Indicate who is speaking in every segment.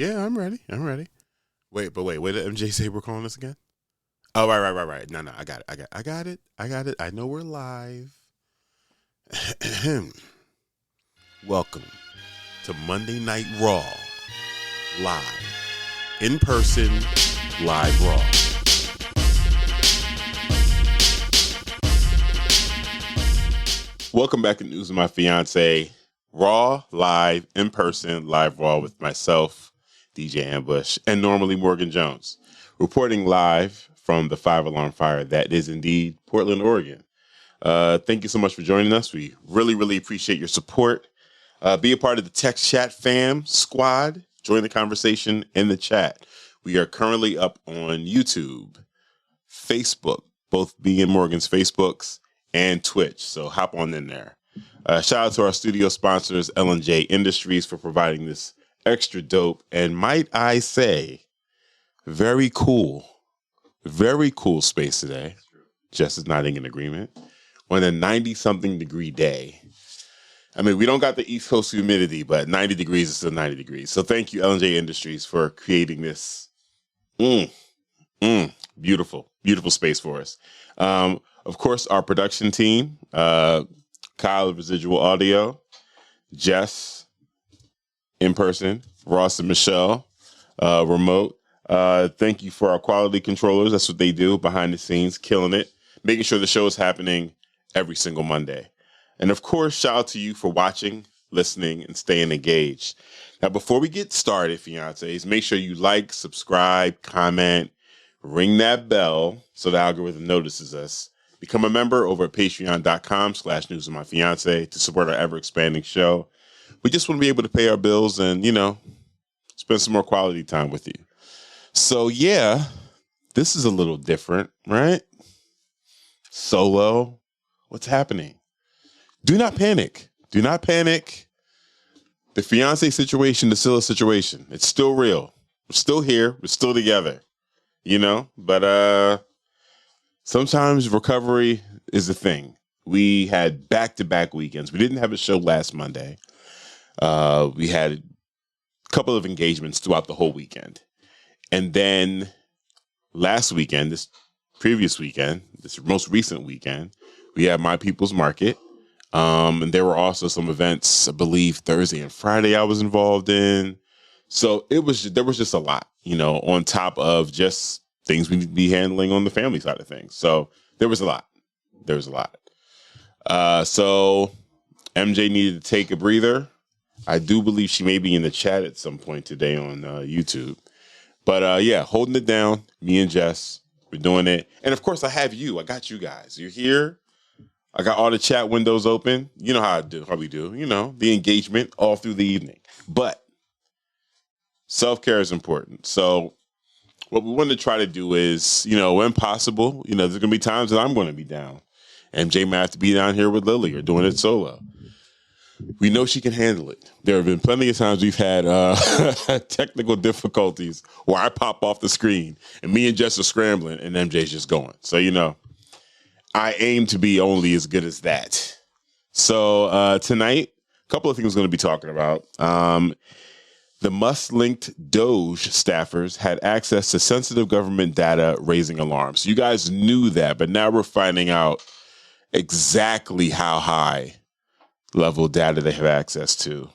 Speaker 1: Yeah, I'm ready. Wait, where did MJ say we're calling this again? Oh, right. No, I got it. I know we're live. Welcome to Monday Night Raw. Live. In person, live Raw. Welcome back to News of My Fiance. Raw, live, in person, live Raw with myself, DJ Ambush, and normally Morgan Jones. Reporting live from the 5-alarm fire that is indeed Portland, Oregon. Thank you so much for joining us. We really appreciate your support. Be a part of the Text Chat fam squad. Join the conversation in the chat. We are currently up on YouTube, Facebook, both being Morgan's Facebooks, and Twitch. So hop on in there. Shout out to our studio sponsors, L&J Industries, for providing this extra dope and, might I say, very cool space today. Jess is nodding in agreement. On a 90-something degree day. I mean, we don't got the East Coast humidity, but 90 degrees is still 90 degrees. So thank you, L&J Industries, for creating this beautiful space for us. Of course, our production team, Kyle of Residual Audio, Jess, in person, Ross and Michelle, remote. Thank you for our quality controllers. That's what they do behind the scenes, killing it, making sure the show is happening every single Monday. And of course, shout out to you for watching, listening, and staying engaged. Now, before we get started, fiancés, make sure you like, subscribe, comment, ring that bell so the algorithm notices us. Become a member over at patreon.com/newsofmyfiance to support our ever-expanding show. We just want to be able to pay our bills and, spend some more quality time with you. So, yeah, this is a little different, right? Solo. What's happening? Do not panic. The fiance situation is still a situation. It's still real. We're still here. We're still together, But sometimes recovery is a thing. We had back-to-back weekends. We didn't have a show last Monday. We had a couple of engagements throughout the whole weekend. And then last weekend, this most recent weekend, we had My People's Market. And there were also some events, I believe Thursday and Friday I was involved in. So there was just a lot, on top of just things we need to be handling on the family side of things. So there was a lot. So MJ needed to take a breather. I do believe she may be in the chat at some point today on YouTube. But yeah, holding it down, me and Jess, we're doing it. And of course I have you. I got you guys. You're here. I got all the chat windows open. You know how we do, the engagement all through the evening. But self-care is important. So what we want to try to do is, when possible, there's going to be times that I'm going to be down. MJ might have to be down here with Lily or doing it solo. We know she can handle it. There have been plenty of times we've had technical difficulties where I pop off the screen and me and Jess are scrambling and MJ's just going. So, I aim to be only as good as that. So tonight, a couple of things we're going to be talking about. The Musk-Linked DOGE staffers had access to sensitive government data, raising alarms. You guys knew that, but now we're finding out exactly how high level data they have access to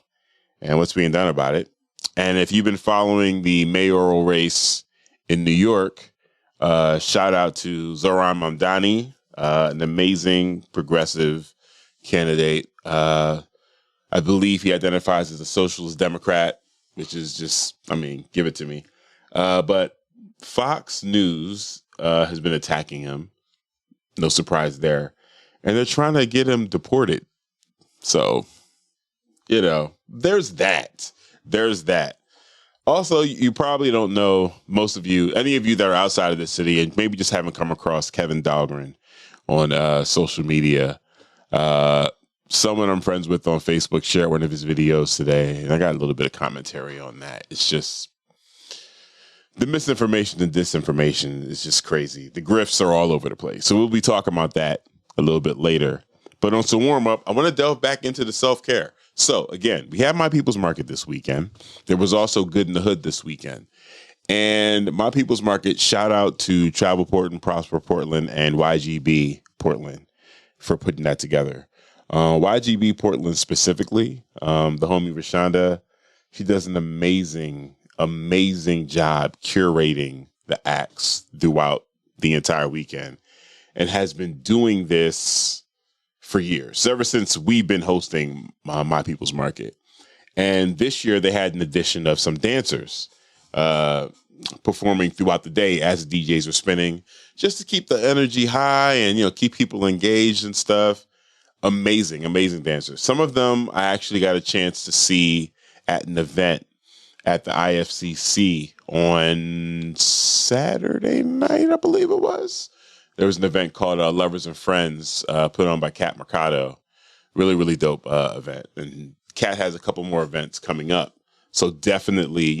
Speaker 1: and what's being done about it. And if you've been following the mayoral race in New York, shout out to Zohran Mamdani, an amazing progressive candidate. I believe he identifies as a socialist Democrat, which is just, give it to me. But Fox News has been attacking him. No surprise there. And they're trying to get him deported. So, there's that. Also, you probably don't know, most of you, any of you that are outside of the city and maybe just haven't come across Kevin Dahlgren on social media. Someone I'm friends with on Facebook shared one of his videos today, and I got a little bit of commentary on that. It's just the misinformation and disinformation is just crazy. The grifts are all over the place. So we'll be talking about that a little bit later. But on some warm up, I want to delve back into the self-care. So again, we had My People's Market this weekend. There was also Good in the Hood this weekend. And My People's Market, shout out to Travelport and Prosper Portland and YGB Portland for putting that together. YGB Portland specifically, the homie Rashonda, she does an amazing job curating the acts throughout the entire weekend and has been doing this for years, ever since we've been hosting My People's Market. And this year they had an addition of some dancers performing throughout the day as the DJs were spinning, just to keep the energy high and, keep people engaged and stuff. Amazing dancers. Some of them I actually got a chance to see at an event at the IFCC on Saturday night, I believe it was. There was an event called Lovers and Friends, put on by Cat Mercado. Really dope event. And Cat has a couple more events coming up. So definitely,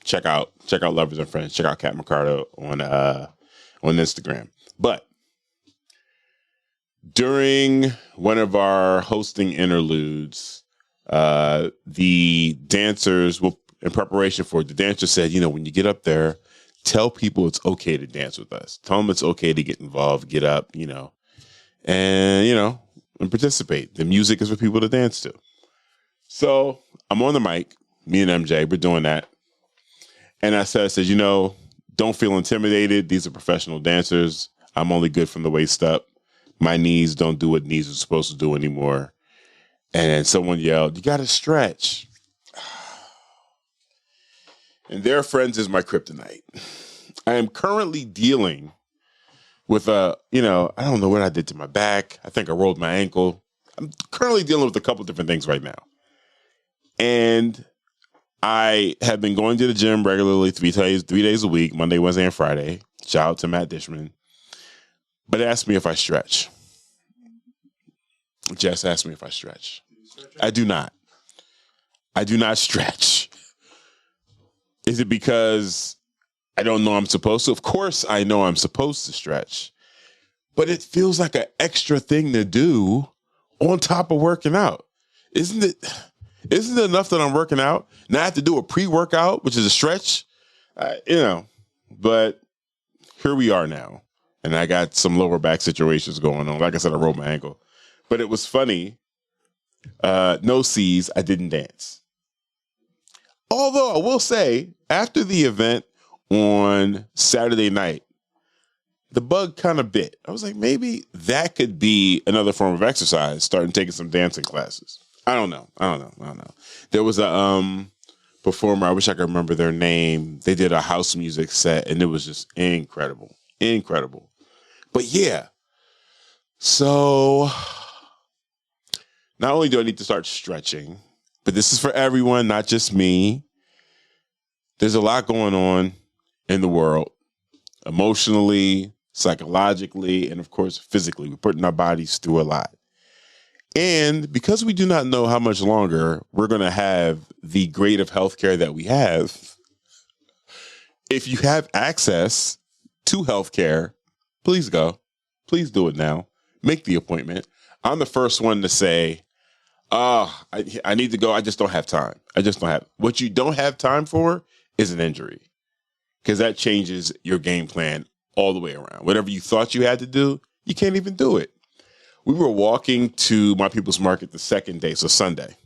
Speaker 1: check out Lovers and Friends. Check out Cat Mercado on Instagram. But during one of our hosting interludes, the dancers, in preparation for it, the dancer said, when you get up there, tell people it's okay to dance with us. Tell them it's okay to get involved, get up, and participate. The music is for people to dance to. So I'm on the mic, me and MJ, we're doing that. And I said, don't feel intimidated. These are professional dancers. I'm only good from the waist up. My knees don't do what knees are supposed to do anymore. And then someone yelled, you got to stretch. And their friends is my kryptonite. I am currently dealing with I don't know what I did to my back. I think I rolled my ankle. I'm currently dealing with a couple different things right now. And I have been going to the gym regularly 3 days a week, Monday, Wednesday, and Friday. Shout out to Matt Dishman. But ask me if I stretch. Jess asked me if I stretch. I do not. I do not stretch. Is it because I don't know I'm supposed to? Of course I know I'm supposed to stretch. But it feels like an extra thing to do on top of working out. Isn't it enough that I'm working out? Now I have to do a pre-workout, which is a stretch. But here we are now. And I got some lower back situations going on. Like I said, I rolled my ankle. But it was funny. No C's, I didn't dance. Although I will say, after the event on Saturday night, the bug kind of bit. I was like, maybe that could be another form of exercise, starting taking some dancing classes. I don't know. There was a performer, I wish I could remember their name. They did a house music set, and it was just incredible. But yeah, so not only do I need to start stretching, but this is for everyone, not just me. There's a lot going on in the world, emotionally, psychologically, and of course, physically. We're putting our bodies through a lot. And because we do not know how much longer we're going to have the grade of healthcare that we have, if you have access to healthcare, please go. Please do it now. Make the appointment. I'm the first one to say, I need to go. I just don't have time. What you don't have time for is an injury, because that changes your game plan all the way around. Whatever you thought you had to do, you can't even do it. We were walking to My People's Market the second day, so Sunday,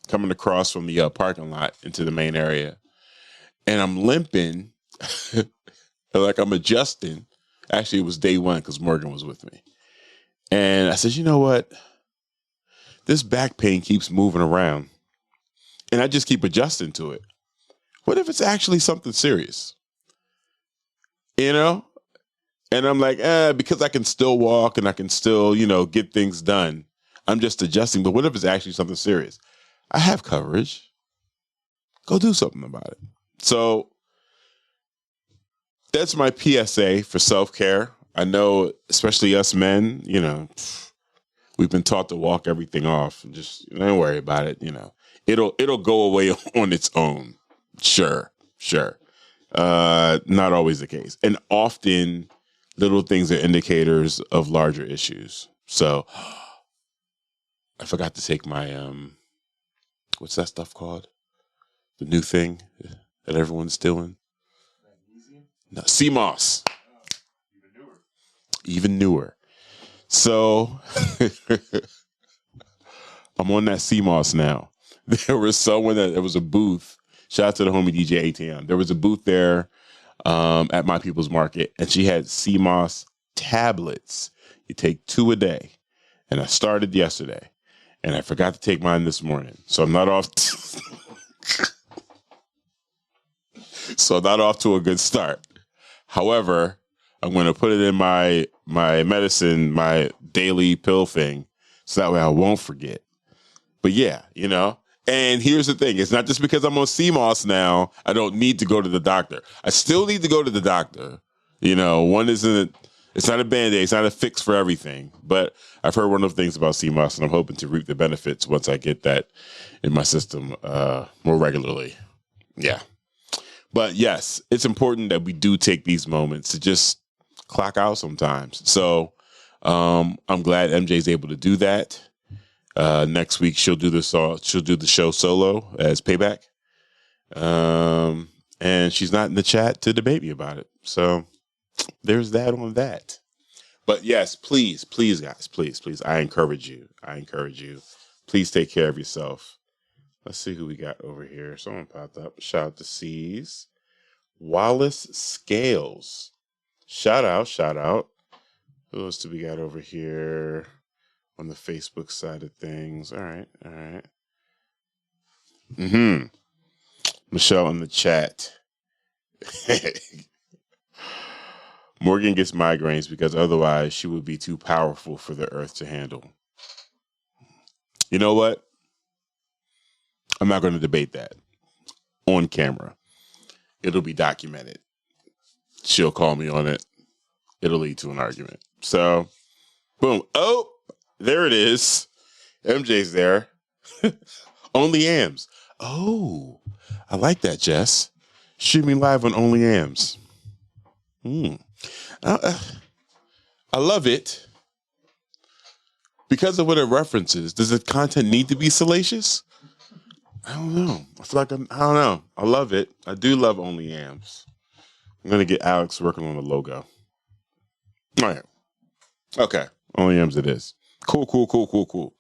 Speaker 1: coming across from the parking lot into the main area. And I'm limping, like I'm adjusting. Actually, it was day one because Morgan was with me. And I said, you know what? This back pain keeps moving around. And I just keep adjusting to it. What if it's actually something serious? And I'm like, because I can still walk and I can still, get things done. I'm just adjusting. But what if it's actually something serious? I have coverage. Go do something about it. So that's my PSA for self-care. I know, especially us men, we've been taught to walk everything off. Just don't worry about it. It'll go away on its own. Sure. Not always the case. And often little things are indicators of larger issues. So I forgot to take my what's that stuff called? The new thing that everyone's doing. Magnesium? No, CMOS. Even newer. So I'm on that CMOS now. There was a booth. Shout out to the homie DJ ATM. There was a booth there at My People's Market, and she had CMOS tablets. You take 2 a day. And I started yesterday, and I forgot to take mine this morning. So I'm not off. So not off to a good start. However, I'm going to put it in my medicine, my daily pill thing, so that way I won't forget. But yeah, and here's the thing. It's not just because I'm on CMOS now, I don't need to go to the doctor. I still need to go to the doctor. It's not a Band-Aid. It's not a fix for everything. But I've heard one of the things about CMOS, and I'm hoping to reap the benefits once I get that in my system more regularly. Yeah. But yes, it's important that we do take these moments to just clock out sometimes. So I'm glad MJ's able to do that. Next week she'll do the show solo as Payback. And she's not in the chat to debate me about it. So there's that on that. But yes, please, guys, please. I encourage you. Please take care of yourself. Let's see who we got over here. Someone popped up. Shout out to C's. Wallace Scales. Shout out. Who else do we got over here on the Facebook side of things? All right. Michelle in the chat. Morgan gets migraines because otherwise she would be too powerful for the earth to handle. You know what? I'm not going to debate that on camera. It'll be documented. She'll call me on it. It'll lead to an argument. So, boom. Oh, there it is. MJ's there. Only Ams. Oh, I like that, Jess. Shoot me live on Only Ams. I love it. Because of what it references, does the content need to be salacious? I don't know. I feel like I don't know. I love it. I do love Only Ams. I'm going to get Alex working on the logo. All right. Okay. Only Ams it is. Cool.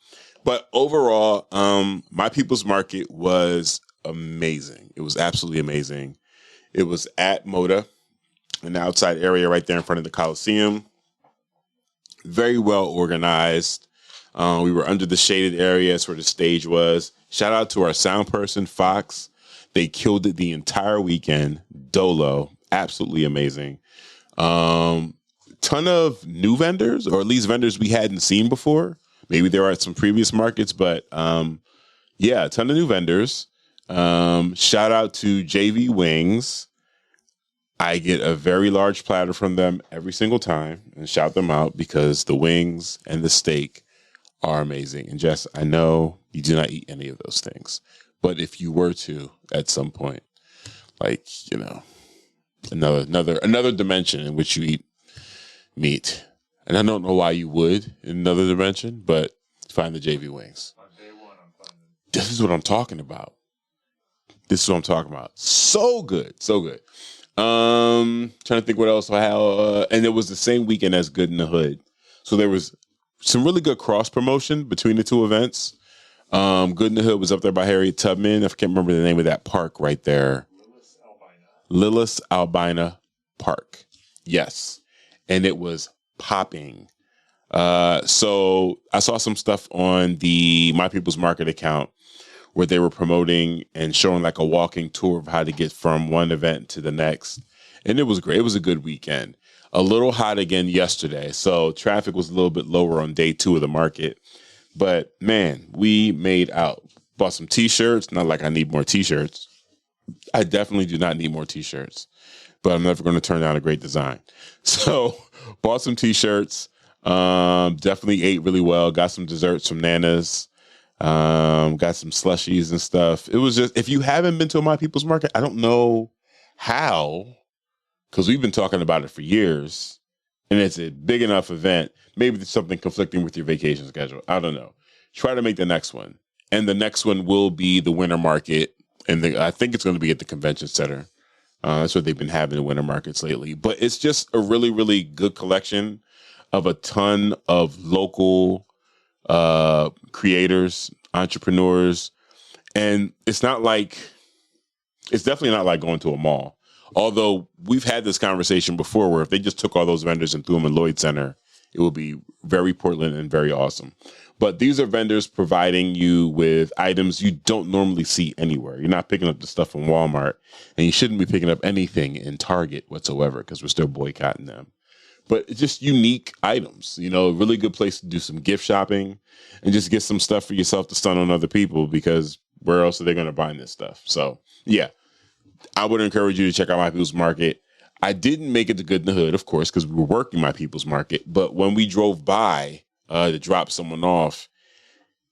Speaker 1: But overall, My People's Market was amazing. It was absolutely amazing. It was at Moda, an outside area right there in front of the Coliseum. Very well organized. We were under the shaded area. That's where the stage was. Shout out to our sound person, Fox. They killed it the entire weekend. Dolo, absolutely amazing. Ton of new vendors, or at least vendors we hadn't seen before. Maybe there are at some previous markets, but yeah, a ton of new vendors. Shout out to JV Wings. I get a very large platter from them every single time and shout them out because the wings and the steak are amazing. And Jess, I know you do not eat any of those things, but if you were to at some point, like, another dimension in which you eat meat, and I don't know why you would in another dimension, but find the JV Wings. On day one, I'm finding. This is what I'm talking about. So good. Trying to think what else I have. And it was the same weekend as Good in the Hood. So there was some really good cross promotion between the two events. Good in the Hood was up there by Harriet Tubman. I can't remember the name of that park right there. Lillis Albina Park. Yes. And it was popping. So I saw some stuff on the My People's Market account where they were promoting and showing like a walking tour of how to get from one event to the next. And it was great. It was a good weekend. A little hot again yesterday. So traffic was a little bit lower on day 2 of the market. But man, we made out. Bought some t-shirts. Not like I need more t-shirts. I definitely do not need more t-shirts. But I'm never going to turn down a great design. So bought some t-shirts. Definitely ate really well. Got some desserts from Nana's. Got some slushies and stuff. It was just, if you haven't been to a My People's Market, I don't know how, because we've been talking about it for years, and it's a big enough event. Maybe there's something conflicting with your vacation schedule. I don't know. Try to make the next one. And the next one will be the winter market. And I think it's going to be at the convention center. That's what they've been having in winter markets lately. But it's just a really, really good collection of a ton of local creators, entrepreneurs. And it's definitely not like going to a mall. Although we've had this conversation before where if they just took all those vendors and threw them in Lloyd Center, it would be very Portland and very awesome. But these are vendors providing you with items you don't normally see anywhere. You're not picking up the stuff from Walmart, and you shouldn't be picking up anything in Target whatsoever because we're still boycotting them. But it's just unique items, a really good place to do some gift shopping and just get some stuff for yourself to stun on other people because where else are they going to buy this stuff? So, yeah, I would encourage you to check out My People's Market. I didn't make it to Good in the Hood, of course, because we were working My People's Market. But when we drove by to drop someone off,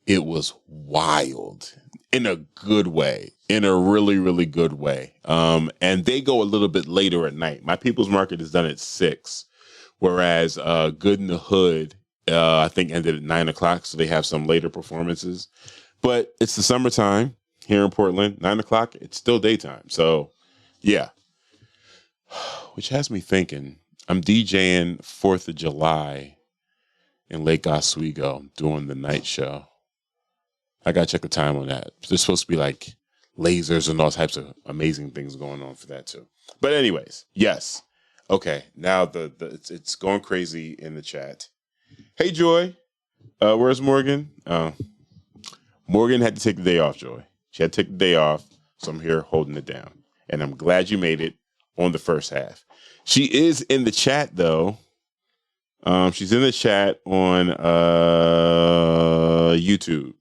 Speaker 1: it was wild in a good way, in a really, really good way. And they go a little bit later at night. My People's Market is done at 6, whereas Good in the Hood, I think, ended at 9 o'clock. So they have some later performances. But it's the summertime here in Portland, 9 o'clock. It's still daytime. So, yeah. Which has me thinking, I'm DJing 4th of July in Lake Oswego doing the night show. I got to check the time on that. There's supposed to be like lasers and all types of amazing things going on for that too. But anyways, yes. Okay, now it's going crazy in the chat. Hey, Joy. Where's Morgan? Morgan had to take the day off, Joy. She had to take the day off, so I'm here holding it down. And I'm glad you made it on the first half. She is in the chat, though. She's in the chat on YouTube.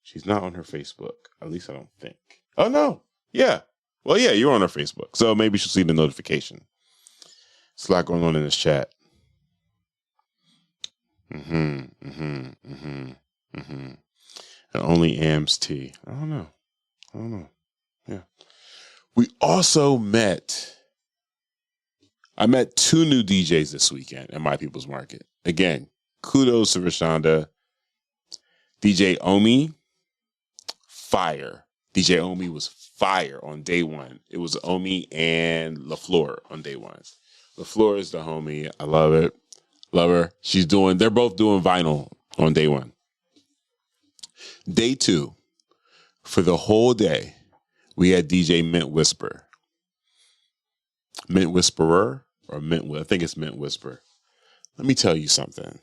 Speaker 1: She's not on her Facebook. At least I don't think. Oh, no. Yeah. Well, yeah, you're on her Facebook. So maybe she'll see the notification. There's a lot going on in this chat. And only Am's tea. I don't know. Yeah. We also I met 2 new DJs this weekend at My People's Market. Again, kudos to Rashonda. DJ Omi, fire. DJ Omi was fire on day one. It was Omi and LaFleur on day one. LaFleur is the homie. I love it. Love her. They're both doing vinyl on day one. Day 2, for the whole day, we had DJ Mint Whisper. Mint Whisperer or I think it's Mint Whisper. Let me tell you something.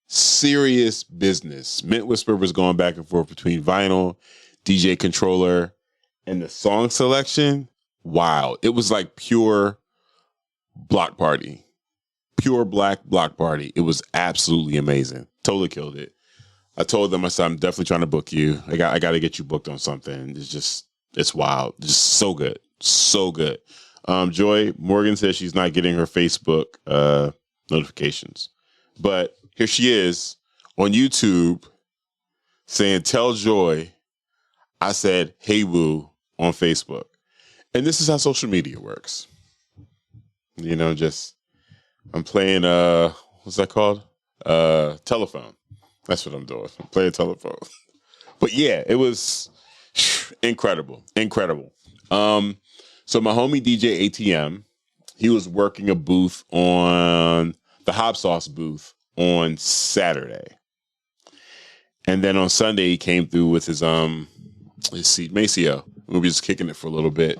Speaker 1: Serious business. Mint Whisper was going back and forth between vinyl, DJ controller, and the song selection. Wow. It was like pure block party. Pure black block party. It was absolutely amazing. Totally killed it. I told them, I said, I'm definitely trying to book you. I got to get you booked on something. It's wild. Just so good. So good. Joy Morgan says she's not getting her Facebook notifications. But here she is on YouTube saying, tell Joy I said, hey, woo on Facebook. And this is how social media works. I'm playing, what's that called? Telephone. That's what I'm doing. I'm playing telephone. But yeah, it was incredible. So my homie DJ ATM, he was working a booth on the Hot Sauce booth on Saturday. And then on Sunday, he came through with his seat, Maceo. We were just kicking it for a little bit.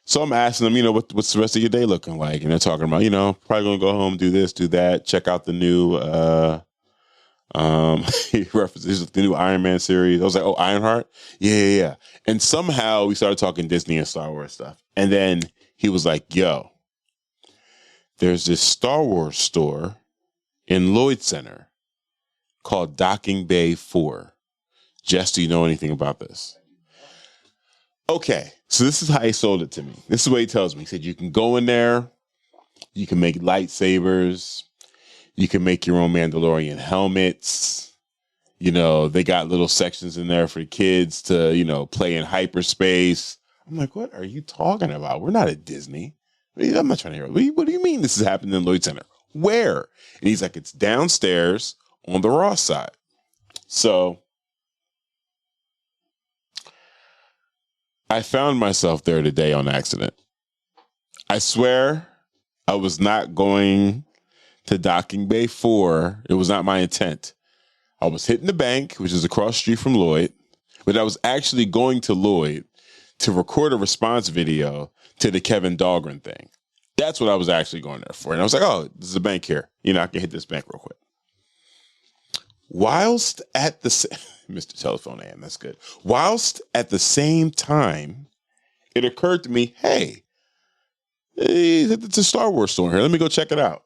Speaker 1: So I'm asking them, what's the rest of your day looking like? And they're talking about, probably going to go home, do this, do that, check out the new, he references the new Iron Man series. I was like, oh, Ironheart? Yeah. And somehow we started talking Disney and Star Wars stuff. And then he was like, yo, there's this Star Wars store in Lloyd Center called Docking Bay 4. Jess, do you know anything about this? Okay, so this is how he sold it to me. This is what he tells me. He said, you can go in there, you can make lightsabers, you can make your own Mandalorian helmets. They got little sections in there for the kids to, play in hyperspace. I'm like, what are you talking about? We're not at Disney. I'm not trying to hear. What do you mean this is happening in Lloyd Center? Where? And he's like, it's downstairs on the Ross side. So I found myself there today on accident. I swear I was not going to Docking Bay 4. It was not my intent. I was hitting the bank, which is across the street from Lloyd, but I was actually going to Lloyd to record a response video to the Kevin Dahlgren thing. That's what I was actually going there for. And I was like, oh, there's a bank here. You know, I can hit this bank real quick. Whilst at the Mr. Telephone AM, that's good. Whilst at the same time, it occurred to me, hey, it's a Star Wars store here. Let me go check it out.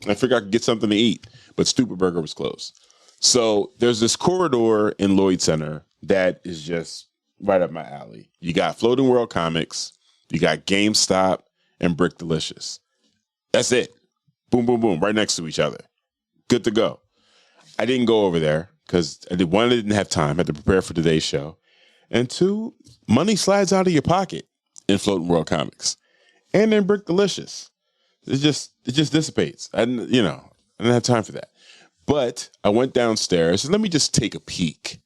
Speaker 1: I figured I could get something to eat, but Stupid Burger was closed. So there's this corridor in Lloyd Center that is just right up my alley. You got Floating World Comics, you got GameStop, and Brick Delicious. That's it. Boom, boom, boom, right next to each other. Good to go. I didn't go over there because one, I didn't have time. I had to prepare for today's show. And two, money slides out of your pocket in Floating World Comics. And in Brick Delicious. It just dissipates. I didn't have time for that. But I went downstairs and let me just take a peek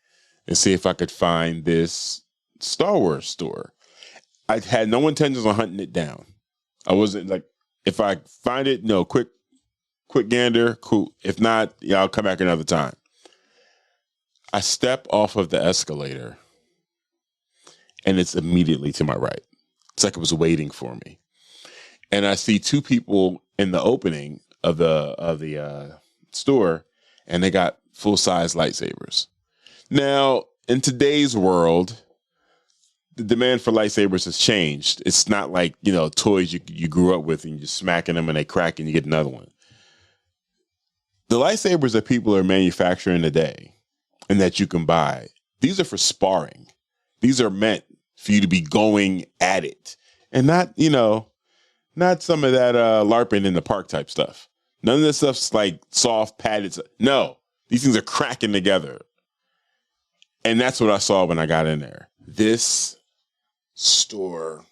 Speaker 1: and see if I could find this Star Wars store. I had no intentions on hunting it down. I wasn't like, if I find it, no, quick gander, cool. If not, yeah, I'll come back another time. I step off of the escalator and it's immediately to my right. It's like it was waiting for me. And I see two people in the opening of the store, and they got full-size lightsabers. Now, in today's world, the demand for lightsabers has changed. It's not like, toys you grew up with and you're smacking them and they crack and you get another one. The lightsabers that people are manufacturing today and that you can buy, these are for sparring. These are meant for you to be going at it and not some of that LARPing in the park type stuff. None of this stuff's like soft padded. No, these things are cracking together. And that's what I saw when I got in there. This store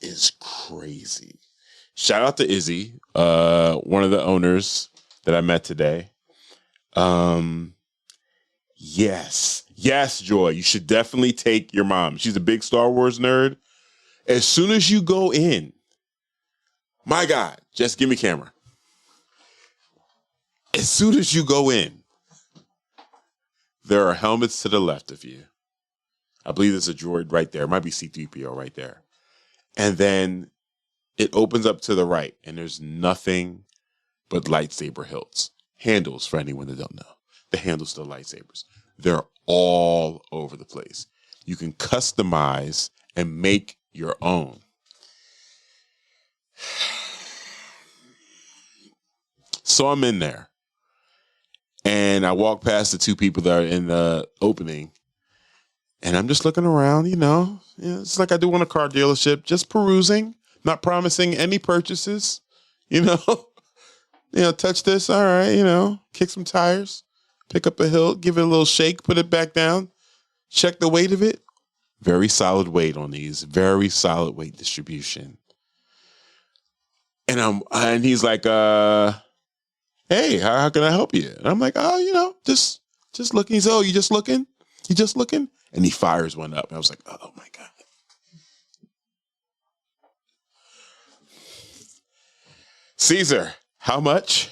Speaker 1: is crazy. Shout out to Izzy, one of the owners that I met today. Yes, Joy, you should definitely take your mom. She's a big Star Wars nerd. As soon as you go in, my God, just give me camera. As soon as you go in, there are helmets to the left of you. I believe there's a droid right there. It might be C-3PO right there. And then it opens up to the right, and there's nothing but lightsaber hilts. Handles, for anyone that don't know. The handles to the lightsabers. They're all over the place. You can customize and make your own. So I'm in there. And I walk past the two people that are in the opening. And I'm just looking around, it's like I do on a car dealership, just perusing, not promising any purchases, touch this, all right, kick some tires, pick up a hilt, give it a little shake, put it back down, check the weight of it. Very solid weight on these, very solid weight distribution. And he's like, hey, how can I help you? And I'm like, just looking. He's, oh, you just looking? You just looking? And he fires one up. And I was like, oh my God. Caesar, how much?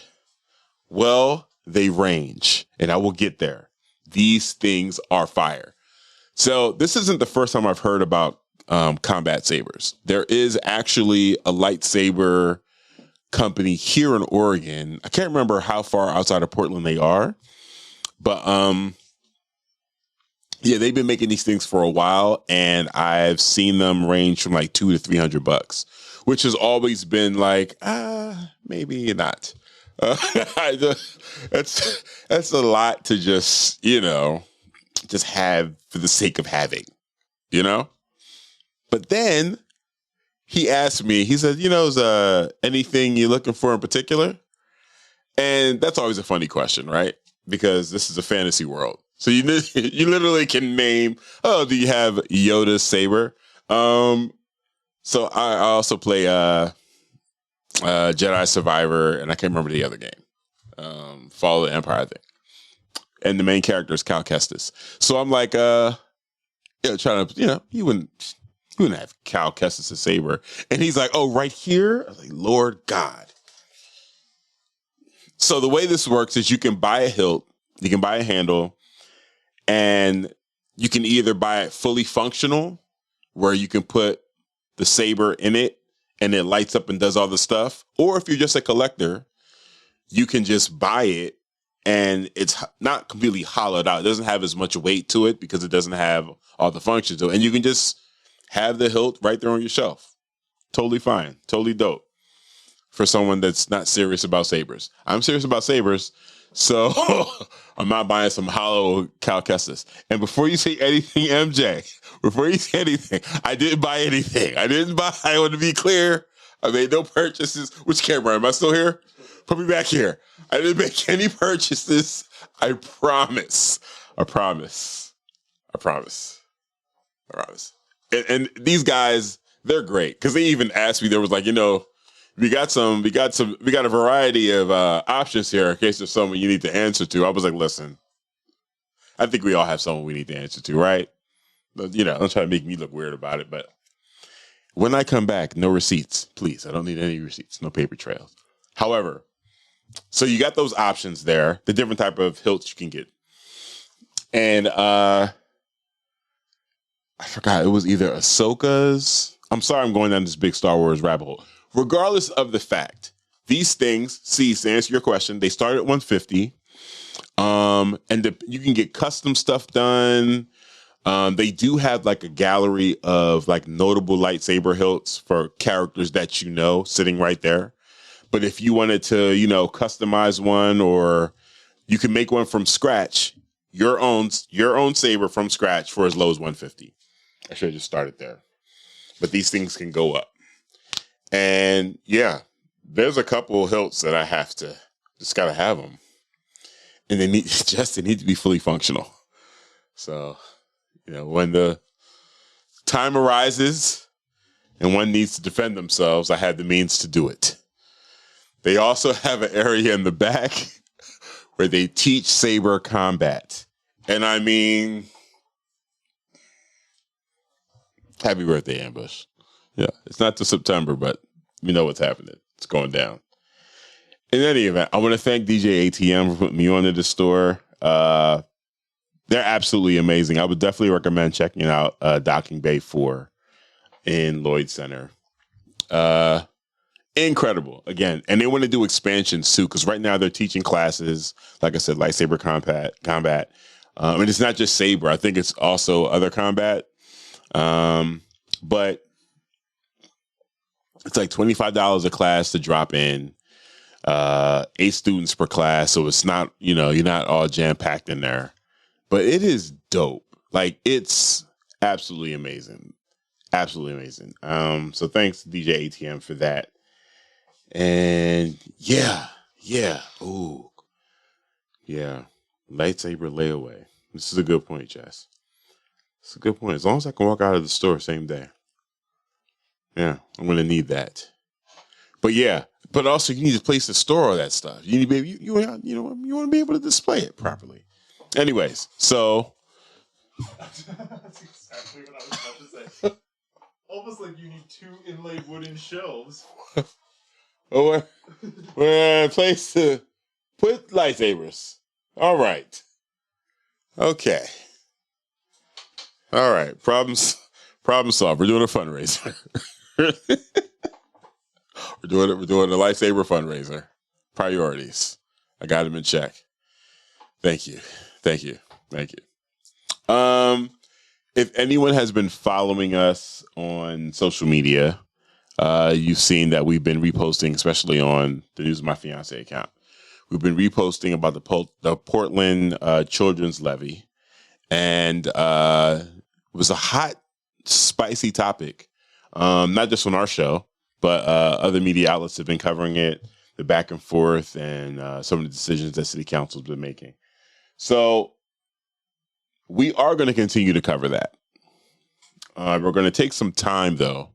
Speaker 1: Well, they range, and I will get there. These things are fire. So this isn't the first time I've heard about combat sabers. There is actually a lightsaber company here in Oregon. I can't remember how far outside of Portland they are, but they've been making these things for a while, and I've seen them range from like $200 to $300, which has always been like, maybe not. That's a lot to just have for the sake of having, But then he asked me, he said, is anything you're looking for in particular? And that's always a funny question, right? Because this is a fantasy world. So you literally can name, do you have Yoda's saber? So I also play Jedi Survivor, and I can't remember the other game. Fall of the Empire, I think. And the main character is Cal Kestis. So I'm like, trying to, you wouldn't have Cal Kestis a saber. And he's like, oh, right here? I was like, Lord God. So the way this works is you can buy a hilt, you can buy a handle, and you can either buy it fully functional, where you can put the saber in it and it lights up and does all the stuff. Or if you're just a collector, you can just buy it and it's not completely hollowed out. It doesn't have as much weight to it because it doesn't have all the functions to it. And you can just have the hilt right there on your shelf. Totally fine. Totally dope for someone that's not serious about sabers. I'm serious about sabers, so I'm not buying some hollow Cal Kestis. And before you say anything, MJ, before you say anything, I didn't buy anything. I want to be clear. I made no purchases. Which camera? Am I still here? Put me back here. I didn't make any purchases. I promise. I promise. I promise. I promise. And these guys, they're great because they even asked me. There was like, we got a variety of options here in case there's someone you need to answer to. I was like, listen, I think we all have someone we need to answer to, right? But, don't try to make me look weird about it. But when I come back, no receipts, please. I don't need any receipts, no paper trails. However, so you got those options there, the different type of hilts you can get. And I forgot, it was either Ahsoka's. I'm sorry I'm going down this big Star Wars rabbit hole. Regardless of the fact, these things, to answer your question, they start at $150. You can get custom stuff done. They do have like a gallery of like notable lightsaber hilts for characters that sitting right there. But if you wanted to, customize one, or you can make one from scratch, your own saber from scratch for as low as $150. I should have just started there. But these things can go up. And yeah, there's a couple of hilts that I just gotta have them. And they need to be fully functional. So, when the time arises and one needs to defend themselves, I had the means to do it. They also have an area in the back where they teach saber combat. And I mean, happy birthday, Ambush. Yeah, it's not till September, but you know what's happening. It's going down. In any event, I want to thank DJ ATM for putting me onto the store. They're absolutely amazing. I would definitely recommend checking out Docking Bay 4 in Lloyd Center. Incredible, again. And they want to do expansions too, because right now they're teaching classes, like I said, lightsaber combat. And it's not just saber. I think it's also other combat. But it's like $25 a class to drop in, 8 students per class. So it's not, you're not all jam packed in there, but it is dope. Like, it's absolutely amazing. Absolutely amazing. So thanks to DJ ATM for that. And yeah. Ooh, yeah. Lightsaber layaway. This is a good point, Jess. It's a good point. As long as I can walk out of the store same day. Yeah, I'm going to need that. But yeah, but also you need a place to store all that stuff. You need, baby, you want to be able to display it properly. Anyways, so.
Speaker 2: That's exactly what I was about to say. Almost like you need 2 inlaid wooden shelves.
Speaker 1: We're a place to put lightsabers. All right. Okay. All right. Problem solved. We're doing a fundraiser. We're doing a lightsaber fundraiser. Priorities. I got them in check. Thank you. If anyone has been following us on social media, you've seen that we've been reposting, especially on the News of My Fiance account. We've been reposting about the Portland Children's Levy. And it was a hot, spicy topic. Not just on our show, but other media outlets have been covering it, the back and forth, and some of the decisions that City Council's been making. So we are going to continue to cover that. We're going to take some time, though,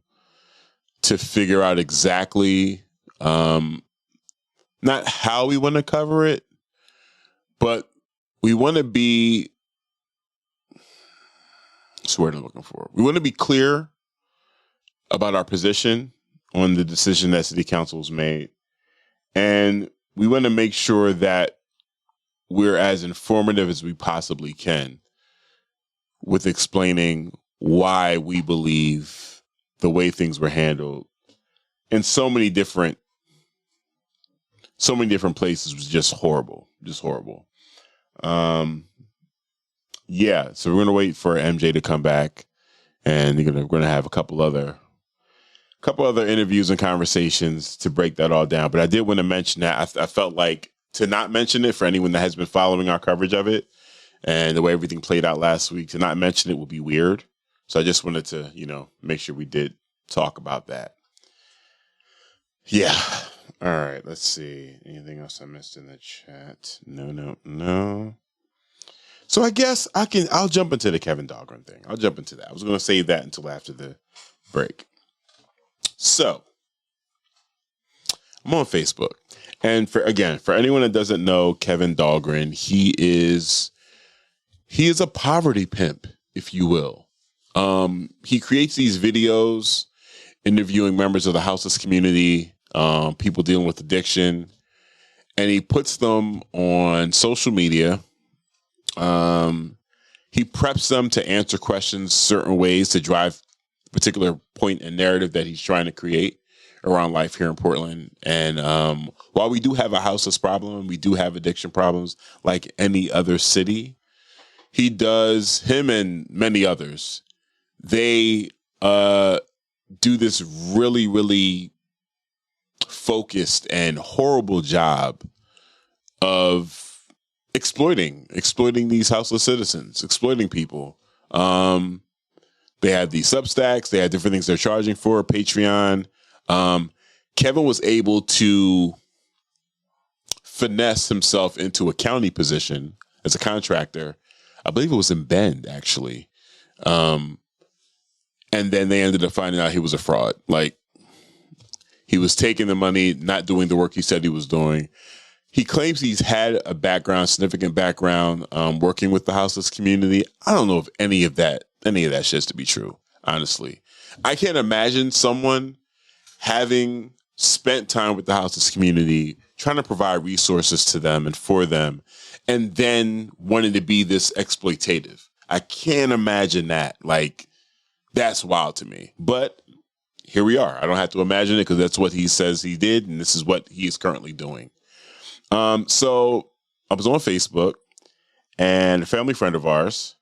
Speaker 1: to figure out exactly not how we want to cover it, but we want to be, That's the word I'm looking for. We want to be clear about our position on the decision that City Council's made. And we want to make sure that we're as informative as we possibly can with explaining why we believe the way things were handled in so many different places was just horrible. Yeah, so we're going to wait for MJ to come back, and we're going to have a couple other interviews and conversations to break that all down. But I did want to mention that I felt like to not mention it for anyone that has been following our coverage of it and the way everything played out last week, to not mention it would be weird. So I just wanted to, make sure we did talk about that. Yeah. All right. Let's see. Anything else I missed in the chat? No. So I guess I'll jump into the Kevin Dahlgren thing. I'll jump into that. I was going to save that until after the break. So I'm on Facebook. And for anyone that doesn't know Kevin Dahlgren, he is a poverty pimp, if you will. He creates these videos interviewing members of the houseless community, people dealing with addiction, and he puts them on social media. He preps them to answer questions certain ways to drive a particular point and narrative that he's trying to create around life here in Portland. And while we do have a houseless problem, we do have addiction problems like any other city. Him and many others, they do this really, really focused and horrible job of exploiting these houseless citizens, exploiting people. They had these Substacks, they had different things they're charging for, Patreon. Kevin was able to finesse himself into a county position as a contractor. I believe it was in Bend, actually. And then they ended up finding out he was a fraud. Like, he was taking the money, not doing the work he said he was doing. He claims he's had a significant background, working with the houseless community. I don't know if any of that shit's to be true, honestly. I can't imagine someone having spent time with the houseless community, trying to provide resources to them and for them, and then wanting to be this exploitative. I can't imagine that. Like, that's wild to me. But here we are. I don't have to imagine it because that's what he says he did, and this is what he is currently doing. So I was on Facebook, and a family friend of ours,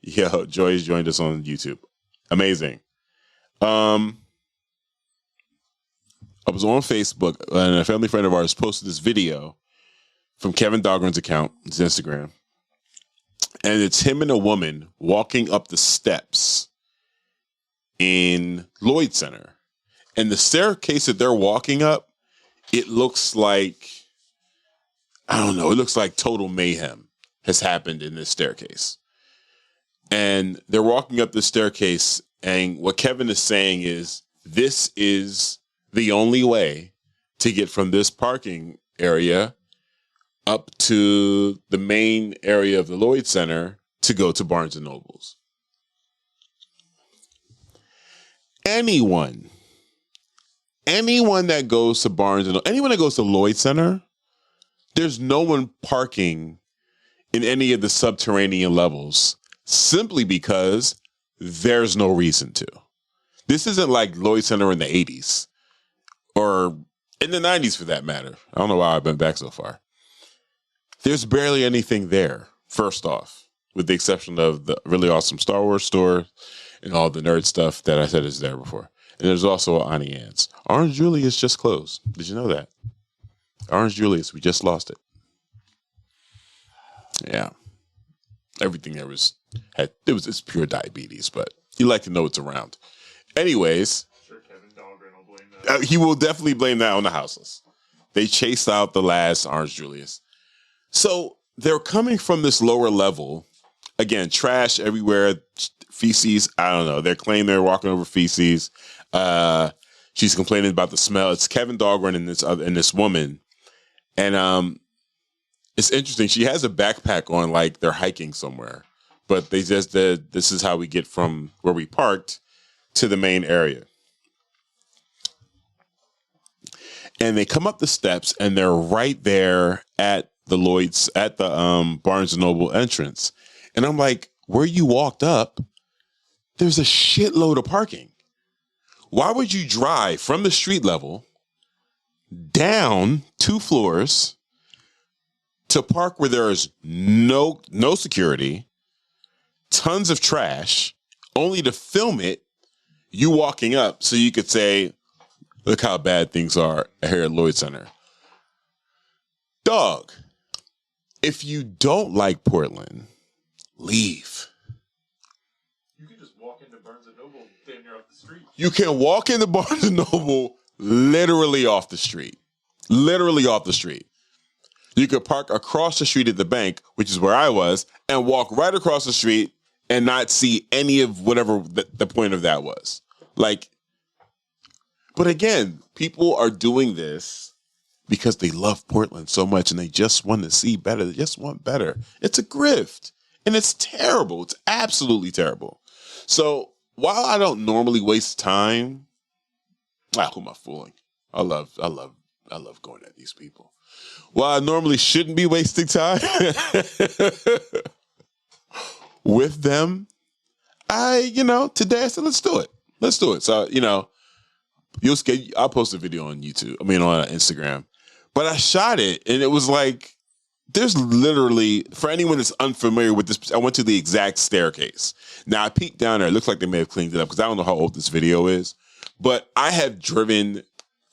Speaker 1: Joy's joined us on YouTube. Amazing. I was on Facebook, and a family friend of ours posted this video from Kevin Dahlgren's account, his Instagram, and it's him and a woman walking up the steps in Lloyd Center. And the staircase that they're walking up, it looks like, I don't know, it looks like total mayhem has happened in this staircase. And they're walking up the staircase, and what Kevin is saying is, this is the only way to get from this parking area up to the main area of the Lloyd Center to go to Barnes and Nobles. Anyone that goes to Barnes and Nobles, anyone that goes to Lloyd Center, there's no one parking in any of the subterranean levels simply because there's no reason to. This isn't like Lloyd Center in the 80s or in the 90s for that matter. I don't know why I've been back so far. There's barely anything there, first off, with the exception of the really awesome Star Wars store and all the nerd stuff that I said is there before. And there's also Auntie Anne's. Orange Julius just closed. Did you know that? Orange Julius, we just lost it. Yeah. Everything there it's pure diabetes, but you like to know it's around. Anyways. I'm sure Kevin Dahlgren will blame that. He will definitely blame that on the houseless. They chased out the last Orange Julius. So they're coming from this lower level. Again, trash everywhere, feces. I don't know. They claim they're walking over feces. She's complaining about the smell. It's Kevin Dahlgren and this woman. And it's interesting. She has a backpack on, like they're hiking somewhere. but they just said this is how we get from where we parked to the main area. And they come up the steps, and they're right there at the Lloyd's, at the Barnes and Noble entrance. And I'm like, where you walked up, there's a shitload of parking. Why would you drive from the street level down 2 floors to park where there is no security, tons of trash, only to film it, you walking up so you could say, look how bad things are here at Lloyd Center. Dog, if you don't like Portland, leave.
Speaker 2: You can just walk into Barnes & Noble damn near off the street.
Speaker 1: You can walk into Barnes & Noble literally off the street. Literally off the street. You could park across the street at the bank, which is where I was, and walk right across the street and not see any of whatever the point of that was. Like, but again, people are doing this because they love Portland so much and they just want to see better. They just want better. It's a grift. And it's terrible. It's absolutely terrible. So while I don't normally waste time, who am I fooling? I love going at these people. While I normally shouldn't be wasting time with them, today I said, let's do it. Let's do it. So, I'll post a video on YouTube. On Instagram. But I shot it, and it was like, there's literally, for anyone that's unfamiliar with this, I went to the exact staircase. Now, I peeked down there. It looks like they may have cleaned it up because I don't know how old this video is. But I have driven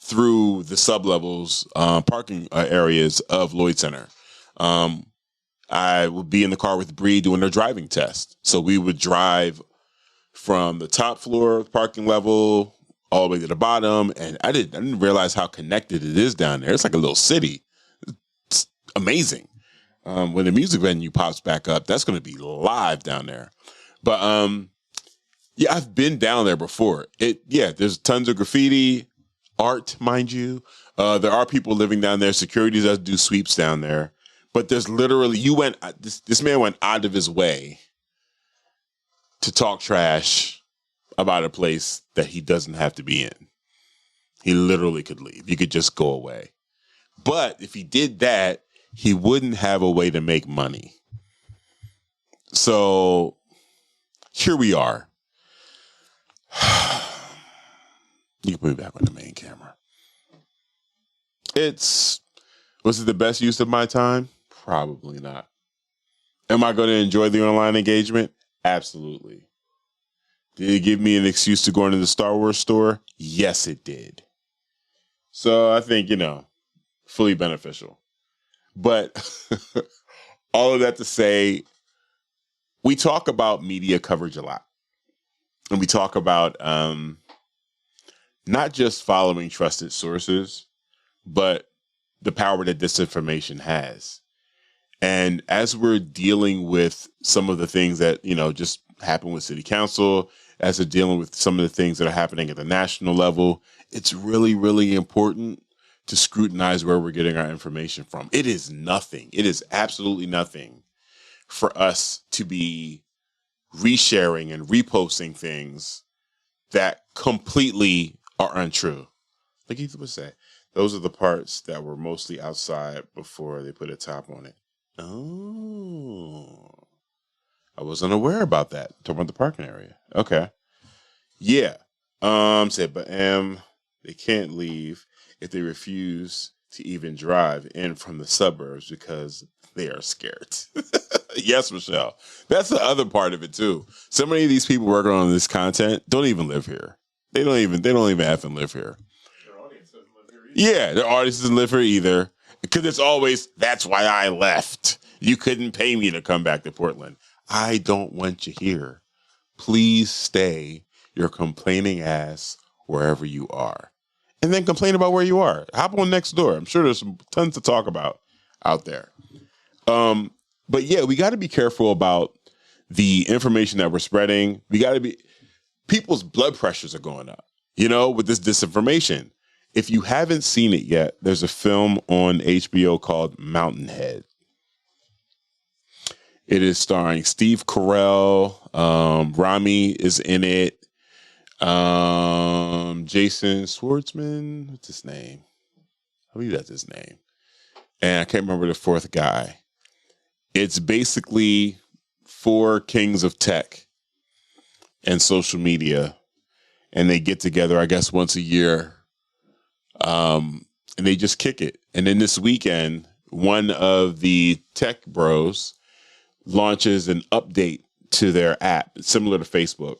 Speaker 1: through the sublevels, parking areas of Lloyd Center. I would be in the car with Bree doing their driving test. So we would drive from the top floor of the parking level all the way to the bottom, and I didn't realize how connected it is down there. It's like a little city. It's amazing. When the music venue pops back up, that's going to be live down there. But I've been down there before. There's tons of graffiti, art, mind you. There are people living down there. Security does do sweeps down there. But there's literally, this man went out of his way to talk trash about a place that he doesn't have to be in. He literally could leave. You could just go away. But if he did that, he wouldn't have a way to make money. So here we are. You can put me back on the main camera. Was it the best use of my time? Probably not. Am I going to enjoy the online engagement? Absolutely. Did it give me an excuse to go into the Star Wars store? Yes, it did. So I think, fully beneficial. But all of that to say, we talk about media coverage a lot. And we talk about not just following trusted sources, but the power that disinformation has. And as we're dealing with some of the things that, just happened with city council, as we're dealing with some of the things that are happening at the national level, it's really, really important to scrutinize where we're getting our information from. It is nothing. It is absolutely nothing for us to be resharing and reposting things that completely are untrue. Like Ethan would say, those are the parts that were mostly outside before they put a top on it. Oh, I wasn't aware about that. Talking about the parking area. Okay. Yeah. They can't leave if they refuse to even drive in from the suburbs because they are scared. Yes, Michelle. That's the other part of it too. So many of these people working on this content don't even live here. They don't even effing live here.
Speaker 2: Their audience doesn't live here either.
Speaker 1: Yeah, their audience doesn't live here either. Because it's always, that's why I left. You couldn't pay me to come back to Portland. I don't want you here. Please stay your complaining ass wherever you are. And then complain about where you are. Hop on next door. I'm sure there's some tons to talk about out there. But yeah, we got to be careful about the information that we're spreading. People's blood pressures are going up, with this disinformation. If you haven't seen it yet, there's a film on HBO called Mountainhead. It is starring Steve Carell. Rami is in it. Jason Schwartzman. What's his name? I believe that's his name. And I can't remember the fourth guy. It's basically 4 kings of tech and social media. And they get together, I guess, once a year. And they just kick it. And then this weekend, one of the tech bros launches an update to their app, similar to Facebook,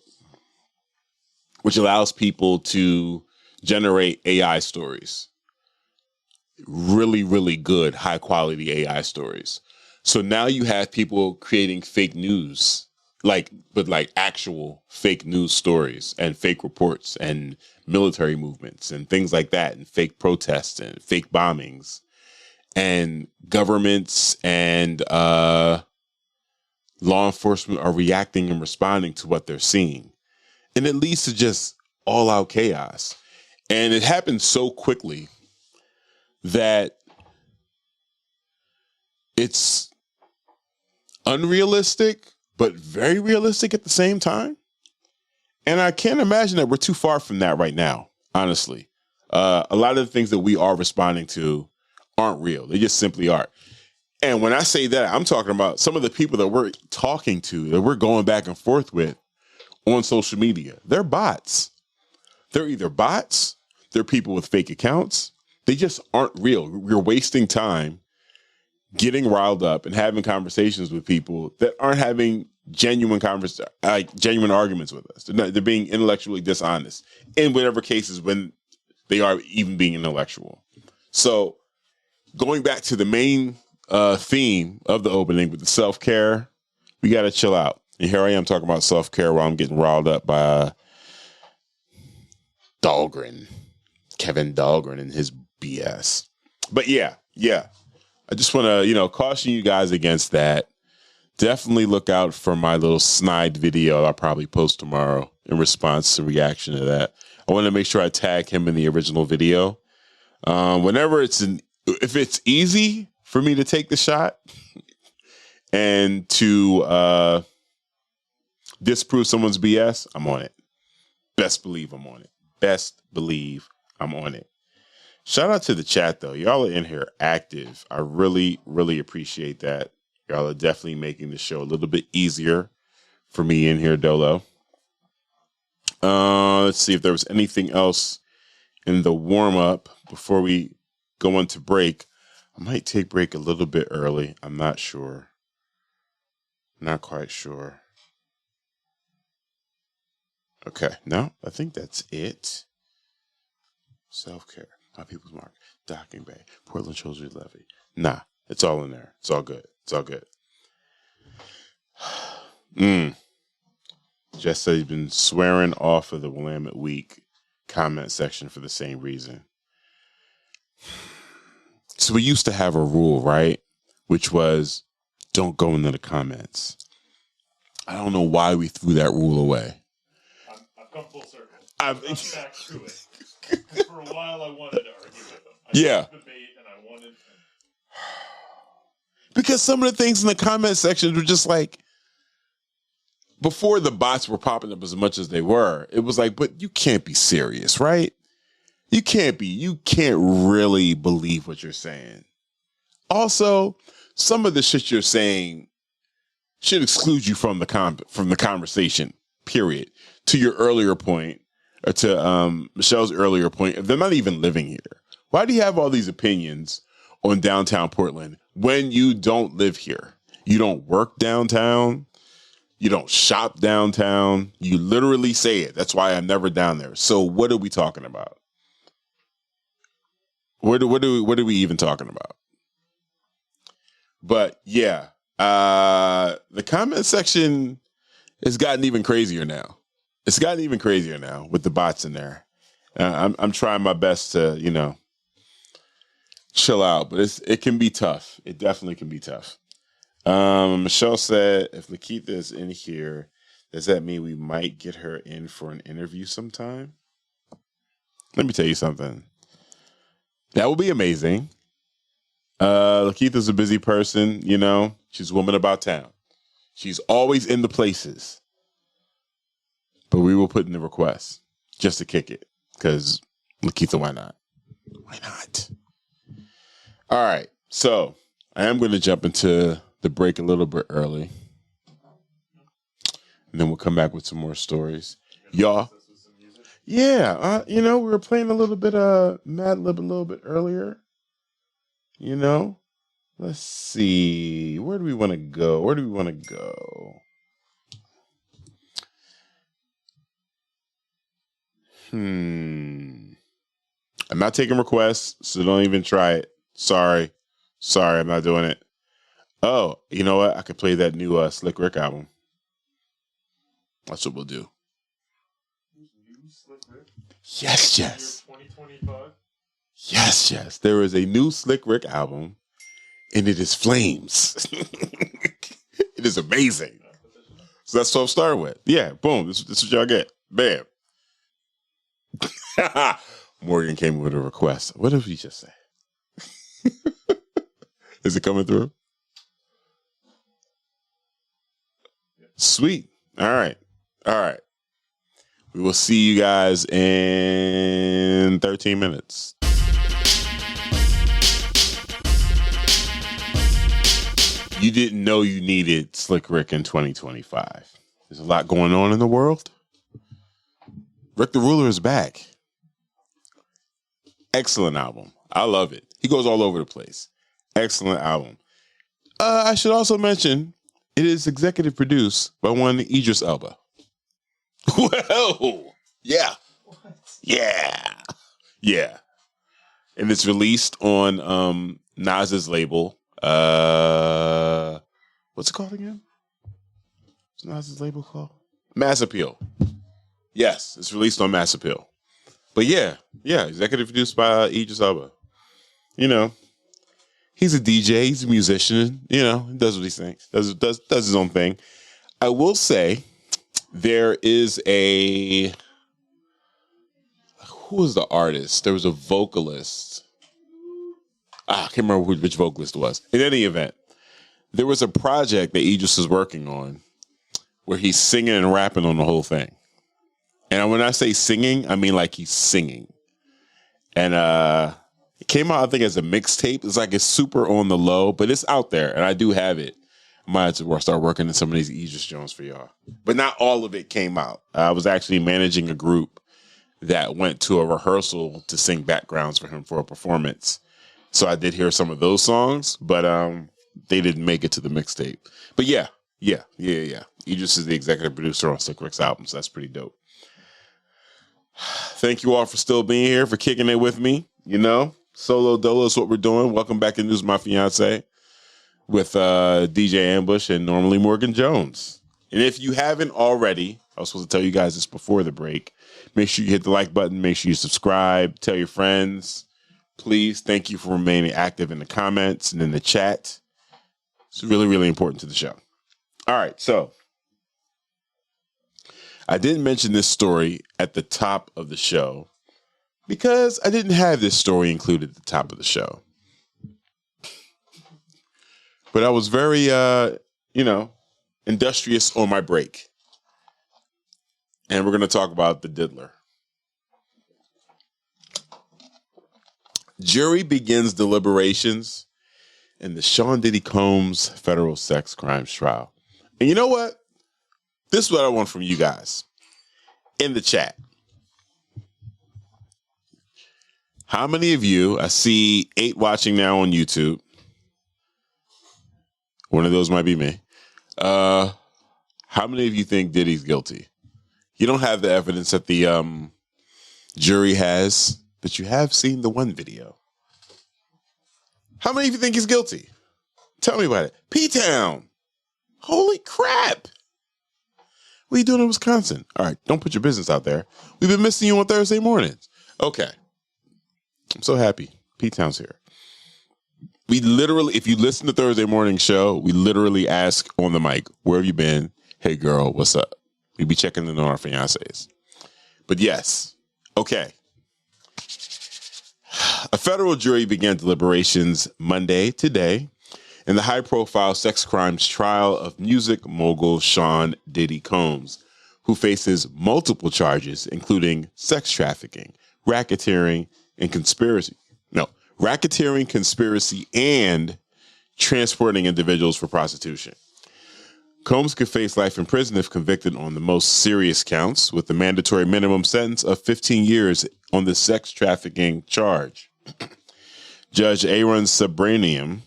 Speaker 1: which allows people to generate AI stories. Really, really good, high quality AI stories. So now you have people creating fake news, but actual fake news stories and fake reports and military movements and things like that, and fake protests and fake bombings, and governments and law enforcement are reacting and responding to what they're seeing. And it leads to just all out chaos. And it happens so quickly that it's unrealistic, but very realistic at the same time. And I can't imagine that we're too far from that right now, honestly. A lot of the things that we are responding to aren't real. They just simply aren't. And when I say that, I'm talking about some of the people that we're talking to, that we're going back and forth with on social media. They're bots. They're either bots, they're people with fake accounts. They just aren't real. We're wasting time getting riled up and having conversations with people that aren't having genuine arguments with us. They're being intellectually dishonest in whatever cases when they are even being intellectual. So going back to the main theme of the opening with the self-care, we got to chill out. And here I am talking about self-care while I'm getting riled up by Dahlgren, Kevin Dahlgren and his BS. But yeah. I just want to, caution you guys against that. Definitely look out for my little snide video I'll probably post tomorrow in response to reaction to that. I want to make sure I tag him in the original video. If it's easy for me to take the shot and to disprove someone's BS, I'm on it. Best believe I'm on it. Shout out to the chat, though. Y'all are in here active. I really, really appreciate that. Y'all are definitely making the show a little bit easier for me in here, Dolo. Let's see if there was anything else in the warm-up before we go into break. I might take break a little bit early. I'm not sure. Not quite sure. Okay, no, I think that's it. Self-care. My People's Market, Docking Bay, Portland Children's Levy. Nah, it's all in there. It's all good. Jess said he's been swearing off of the Willamette Week comment section for the same reason. So we used to have a rule, right? Which was, don't go into the comments. I don't know why we threw that rule away.
Speaker 2: I've come full circle. I'm back to it. For a while, I wanted to argue with them. I debate, and I wanted to...
Speaker 1: Because some of the things in the comment section were just like, before the bots were popping up as much as they were, it was like, but you can't be serious, right? You can't really believe what you're saying. Also, some of the shit you're saying should exclude you from the conversation, period. To your earlier point, or to Michelle's earlier point, if they're not even living here, why do you have all these opinions on downtown Portland when you don't live here? You don't work downtown. You don't shop downtown. You literally say it. That's why I'm never down there. So what are we talking about? What are we even talking about? But yeah, the comment section has gotten even crazier now. It's gotten even crazier now with the bots in there. I'm trying my best to, chill out, but it can be tough. It definitely can be tough. Michelle said, if Nikita is in here, does that mean we might get her in for an interview sometime? Let me tell you something. That would be amazing. Lakeitha's a busy person, she's a woman about town. She's always in the places. But we will put in the request just to kick it. Because, Lakeitha, why not? Why not? All right. So, I am going to jump into the break a little bit early. And then we'll come back with some more stories. Y'all. Yeah. We were playing a little bit of Mad Lib a little bit earlier. Let's see. Where do we want to go? I'm not taking requests, so don't even try it. Sorry, I'm not doing it. Oh, you know what? I could play that new Slick Rick album. That's what we'll do.
Speaker 2: New Slick Rick?
Speaker 1: Yes, Jess.
Speaker 2: 2025?
Speaker 1: Yes, Jess. There is a new Slick Rick album, and it is flames. It is amazing. So that's what I'm starting with. Yeah, boom. This is what y'all get. Bam. Morgan came with a request. What did we just say? Is it coming through? Sweet. All right. We will see you guys in 13 minutes. You didn't know you needed Slick Rick in 2025. There's a lot going on in the world. Rick the Ruler is back. Excellent album. I love it. He goes all over the place. Excellent album. I should also mention it is executive produced by one Idris Elba. Whoa! Yeah.
Speaker 2: What?
Speaker 1: Yeah. And it's released on Nas's label. What's it called again? What's Nas's label called? Mass Appeal. Yes, it's released on Mass Appeal. But yeah, executive produced by Idris Elba. He's a DJ, he's a musician, he does what he thinks, does his own thing. I will say there is who was the artist? There was a vocalist. I can't remember which vocalist it was. In any event, there was a project that Idris is working on where he's singing and rapping on the whole thing. And when I say singing, I mean like he's singing. And it came out, I think, as a mixtape. It's like it's super on the low, but it's out there, and I do have it. I might have to start working in some of these Idris Jones for y'all. But not all of it came out. I was actually managing a group that went to a rehearsal to sing backgrounds for him for a performance. So I did hear some of those songs, but they didn't make it to the mixtape. But yeah. Idris is the executive producer on Slick Rick's album, so that's pretty dope. Thank you all for still being here, for kicking it with me. Solo Dolo is what we're doing. Welcome back to News My Fiance with DJ Ambush and normally Morgan Jones. And if you haven't already, I was supposed to tell you guys this before the break, make sure you hit the like button, make sure you subscribe, tell your friends. Please, thank you for remaining active in the comments and in the chat. It's really, really important to the show. All right, so I didn't mention this story at the top of the show because I didn't have this story included at the top of the show. But I was very, industrious on my break. And we're going to talk about the Diddler. Jury begins deliberations in the Sean Diddy Combs federal sex crimes trial. And you know what? This is what I want from you guys in the chat. How many of you, I see 8 watching now on YouTube. One of those might be me. How many of you think Diddy's guilty? You don't have the evidence that the jury has, but you have seen the one video. How many of you think he's guilty? Tell me about it. P-Town. Holy crap. What are you doing in Wisconsin? All right, don't put your business out there. We've been missing you on Thursday mornings. Okay. I'm so happy. P-Town's here. We literally, if you listen to Thursday morning show, we literally ask on the mic, where have you been? Hey, girl, what's up? We be checking in on our fiancés. But yes, okay. A federal jury began deliberations Monday, today, in the high-profile sex crimes trial of music mogul Sean Diddy Combs, who faces multiple charges, including sex trafficking, racketeering, conspiracy, and transporting individuals for prostitution. Combs could face life in prison if convicted on the most serious counts, with the mandatory minimum sentence of 15 years on the sex trafficking charge. Judge Aaron Subramanian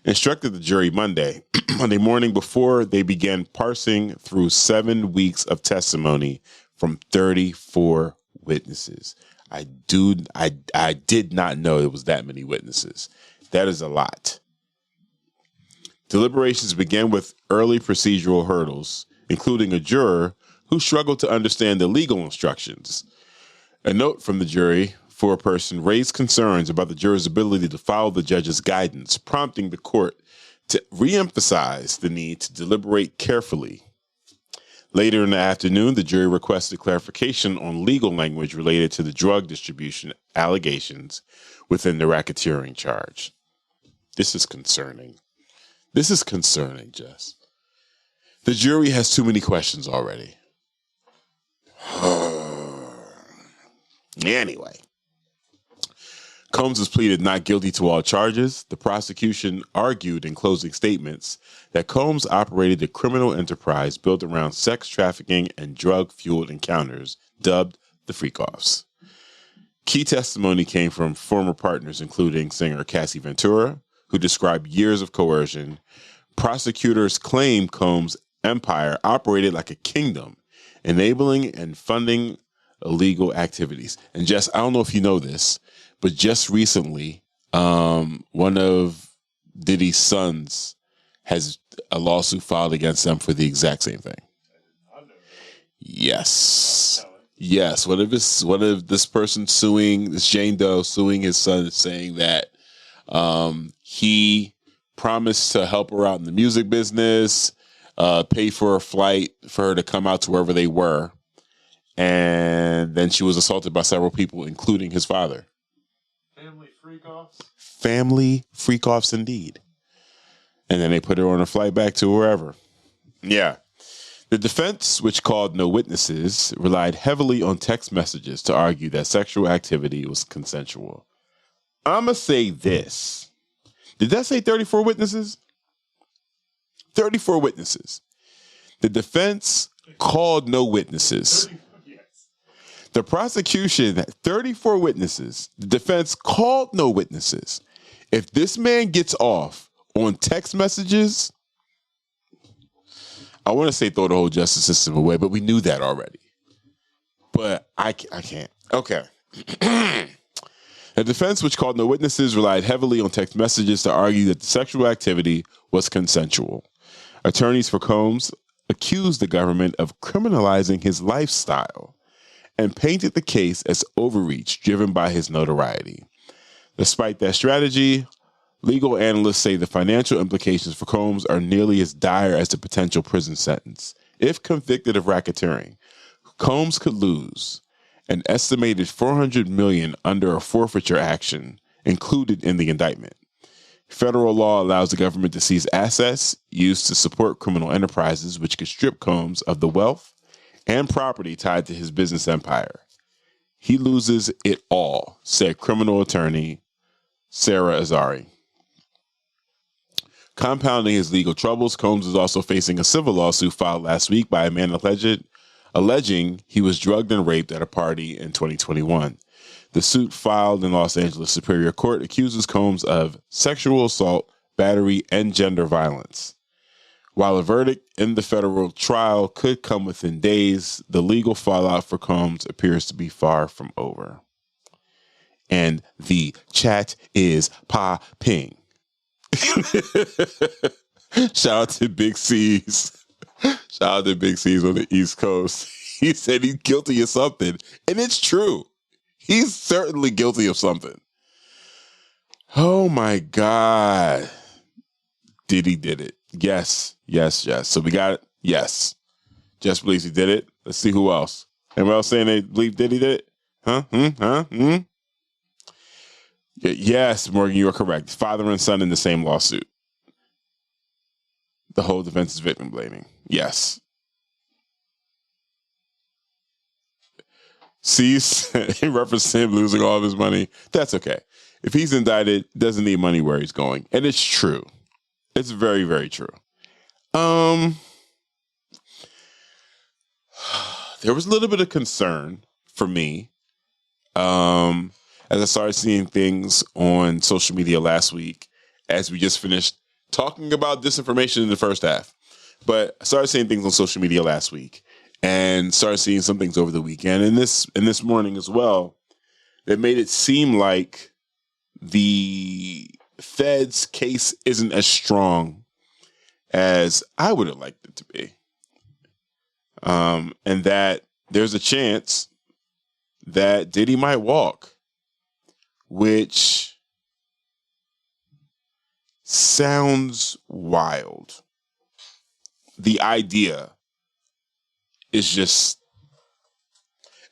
Speaker 1: instructed the jury Monday morning before they began parsing through 7 weeks of testimony from 34 witnesses. I did not know it was that many witnesses. That is a lot. Deliberations began with early procedural hurdles, including a juror who struggled to understand the legal instructions. A note from the jury for a person raised concerns about the juror's ability to follow the judge's guidance, prompting the court to reemphasize the need to deliberate carefully. Later in the afternoon, the jury requested clarification on legal language related to the drug distribution allegations within the racketeering charge. This is concerning. Jess. The jury has too many questions already. Anyway, Combs has pleaded not guilty to all charges. The prosecution argued in closing statements that Combs operated a criminal enterprise built around sex trafficking and drug-fueled encounters, dubbed the freak-offs. Key testimony came from former partners, including singer Cassie Ventura, who described years of coercion. Prosecutors claimed Combs' empire operated like a kingdom, enabling and funding illegal activities. And Jess, I don't know if you know this, but just recently, one of Diddy's sons has a lawsuit filed against them for the exact same thing. Yes. What if this person this Jane Doe suing his son, saying that he promised to help her out in the music business, pay for a flight for her to come out to wherever they were. And then she was assaulted by several people, including his father.
Speaker 2: Family freak-offs?
Speaker 1: Family freak-offs indeed. And then they put her on a flight back to wherever. Yeah. The defense, which called no witnesses, relied heavily on text messages to argue that sexual activity was consensual. I'ma say this. Did that say 34 witnesses? 34 witnesses. The defense called no witnesses. The prosecution had 34 witnesses. The defense called no witnesses. If this man gets off on text messages, I want to say throw the whole justice system away, but we knew that already. But I can't. Okay. The defense, which called no witnesses, relied heavily on text messages to argue that the sexual activity was consensual. Attorneys for Combs accused the government of criminalizing his lifestyle and painted the case as overreach driven by his notoriety. Despite that strategy, legal analysts say the financial implications for Combs are nearly as dire as the potential prison sentence. If convicted of racketeering, Combs could lose an estimated $400 million under a forfeiture action included in the indictment. Federal law allows the government to seize assets used to support criminal enterprises, which could strip Combs of the wealth and property tied to his business empire. He loses it all, said criminal attorney Sarah Azari. Compounding his legal troubles, Combs is also facing a civil lawsuit filed last week by a man alleging he was drugged and raped at a party in 2021. The suit filed in Los Angeles Superior Court accuses Combs of sexual assault, battery, and gender violence. While a verdict in the federal trial could come within days, the legal fallout for Combs appears to be far from over. And the chat is popping. Shout out to Big C's. Shout out to Big C's on the East Coast. He said he's guilty of something. And it's true. He's certainly guilty of something. Oh my God. Diddy did it. Yes. So we got it. Yes. Jess believes he did it. Let's see who else. Anyone else saying they believe Diddy did it? Huh? Yes, Morgan, you are correct. Father and son in the same lawsuit. The whole defense is victim blaming. Yes. Cease in reference to him losing all of his money. That's okay. If he's indicted, doesn't need money where he's going. And it's true. It's very, very true. There was a little bit of concern for me as I started seeing things on social media last week as we just finished talking about disinformation in the first half. But I started seeing things on social media last week and started seeing some things over the weekend and this morning as well that made it seem like the Fed's case isn't as strong as I would have liked it to be. And that there's a chance that Diddy might walk, which sounds wild. The idea is just,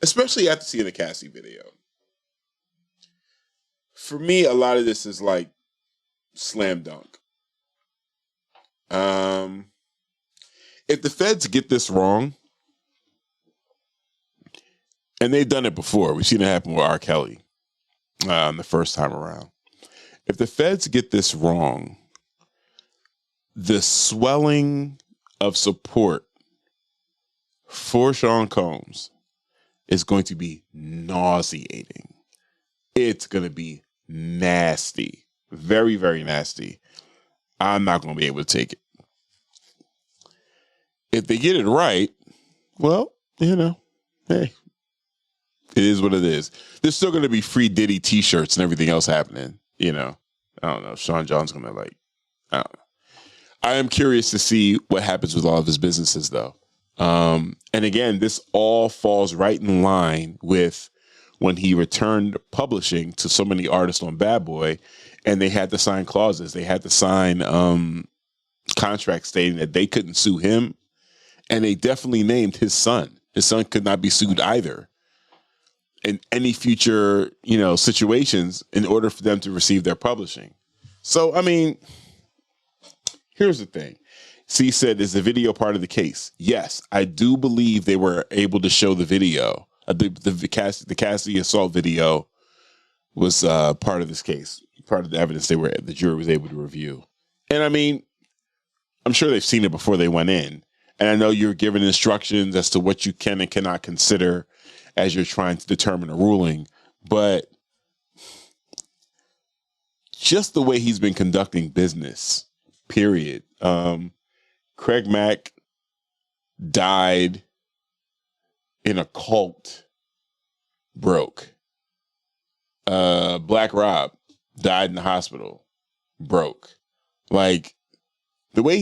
Speaker 1: especially after seeing the Cassie video. For me, a lot of this is like slam dunk. If the feds get this wrong, and they've done it before, we've seen it happen with R. Kelly the first time around. If the feds get this wrong, the swelling of support for Sean Combs is going to be nauseating. It's going to be nasty. Very, very nasty. I'm not going to be able to take it. If they get it right, well, you know, hey, it is what it is. There's still going to be free Diddy t-shirts and everything else happening, you know. I don't know. Sean John's going to I don't know. I am curious to see what happens with all of his businesses, though. And again, this all falls right in line with when he returned publishing to so many artists on Bad Boy, and they had to sign clauses. They had to sign contracts stating that they couldn't sue him, and they definitely named his son. His son could not be sued either in any future, situations in order for them to receive their publishing. So, I mean, here's the thing. C said, is the video part of the case? Yes, I do believe they were able to show the video. The Cassie assault video was part of this case, part of the evidence the jury was able to review. And I mean, I'm sure they've seen it before they went in. And I know you're given instructions as to what you can and cannot consider as you're trying to determine a ruling. But just the way he's been conducting business, period. Craig Mack died in a cult, broke. Black Rob died in the hospital, broke. Like, the way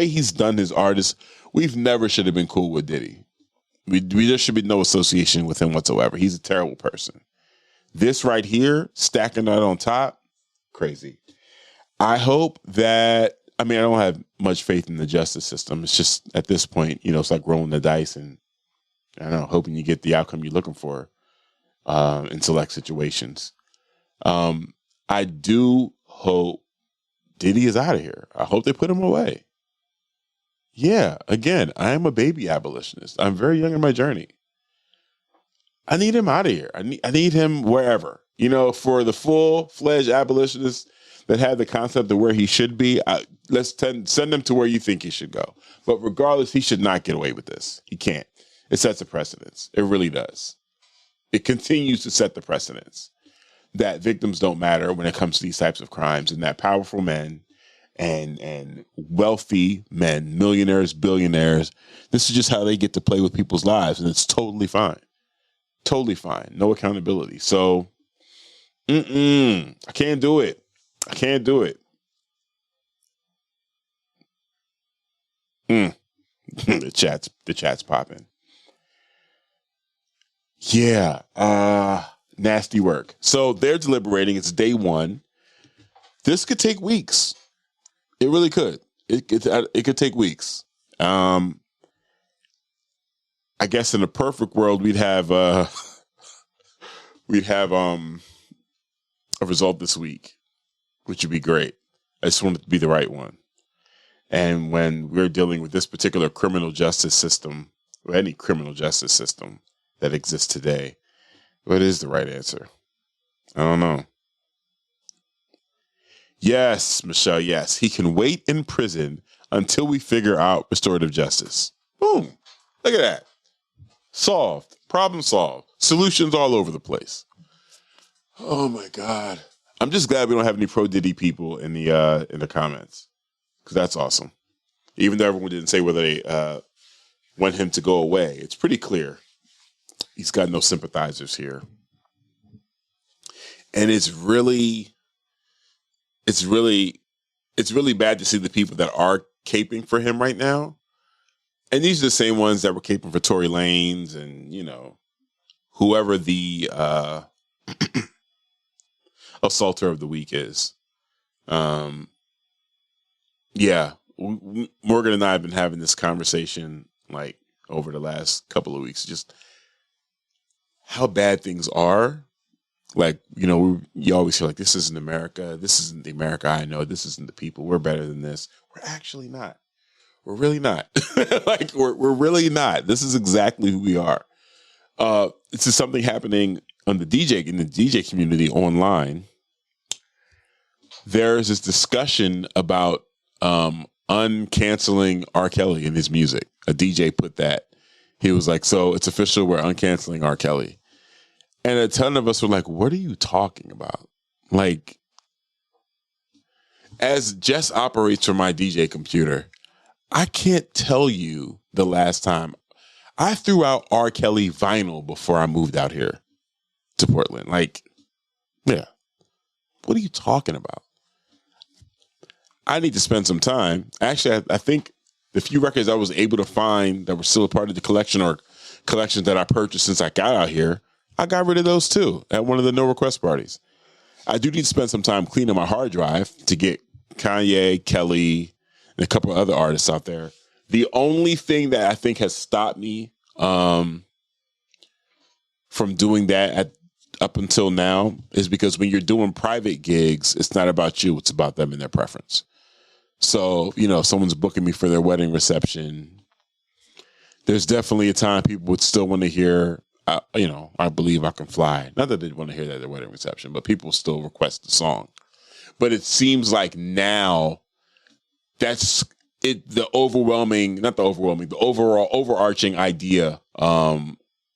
Speaker 1: he's done his artists, we've never should have been cool with Diddy. There should be no association with him whatsoever. He's a terrible person. This right here, stacking that on top, crazy. I hope that, I don't have much faith in the justice system. It's just, at this point, it's like rolling the dice and, I don't know, hoping you get the outcome you're looking for in select situations. I do hope Diddy is out of here. I hope they put him away. Yeah, again, I am a baby abolitionist. I'm very young in my journey. I need him out of here. I need him wherever. For the full-fledged abolitionists that have the concept of where he should be, send him to where you think he should go. But regardless, he should not get away with this. He can't. It sets a precedence. It really does. It continues to set the precedence that victims don't matter when it comes to these types of crimes, and that powerful men and wealthy men, millionaires, billionaires, this is just how they get to play with people's lives, and it's totally fine. Totally fine. No accountability. So, I can't do it. I can't do it. The chat's popping. Yeah. Nasty work. So they're deliberating. It's day one. This could take weeks. It really could. It could take weeks. I guess in a perfect world, we'd have a result this week, which would be great. I just want it to be the right one. And when we're dealing with this particular criminal justice system, or any criminal justice system that exists today, what is the right answer? I don't know. Yes, Michelle, yes. He can wait in prison until we figure out restorative justice. Boom. Look at that. Solved. Problem solved. Solutions all over the place. Oh my God. I'm just glad we don't have any pro Diddy people in the comments, because that's awesome. Even though everyone didn't say whether they want him to go away, it's pretty clear he's got no sympathizers here, and it's really bad to see the people that are caping for him right now. And these are the same ones that were caping for Tory Lanez and, you know, whoever the assaulter of the week is. Yeah, Morgan and I have been having this conversation like over the last couple of weeks, just how bad things are. Like, you know, you always feel like this isn't America. This isn't the America I know. This isn't the people. We're better than this. We're actually not. We're really not. Like, we're really not. This is exactly who we are. This is something happening in the DJ community online. There's this discussion about uncanceling R. Kelly and his music. A DJ put that. He was like, so it's official, we're uncanceling R. Kelly. And a ton of us were like, what are you talking about? Like, as Jess operates from my DJ computer, I can't tell you the last time I threw out R. Kelly vinyl before I moved out here to Portland. Like, yeah. What are you talking about? I need to spend some time. Actually, I think the few records I was able to find that were still a part of the collection or collections that I purchased since I got out here, I got rid of those too at one of the no request parties. I do need to spend some time cleaning my hard drive to get Kanye, Kelly, and a couple of other artists out there. The only thing that I think has stopped me from doing that up until now is because when you're doing private gigs, it's not about you, it's about them and their preference. So, you know, if someone's booking me for their wedding reception, there's definitely a time people would still want to hear, you know, I Believe I Can Fly. Not that they want to hear that at their wedding reception, but people still request the song. But it seems like now that's it. The overall overarching idea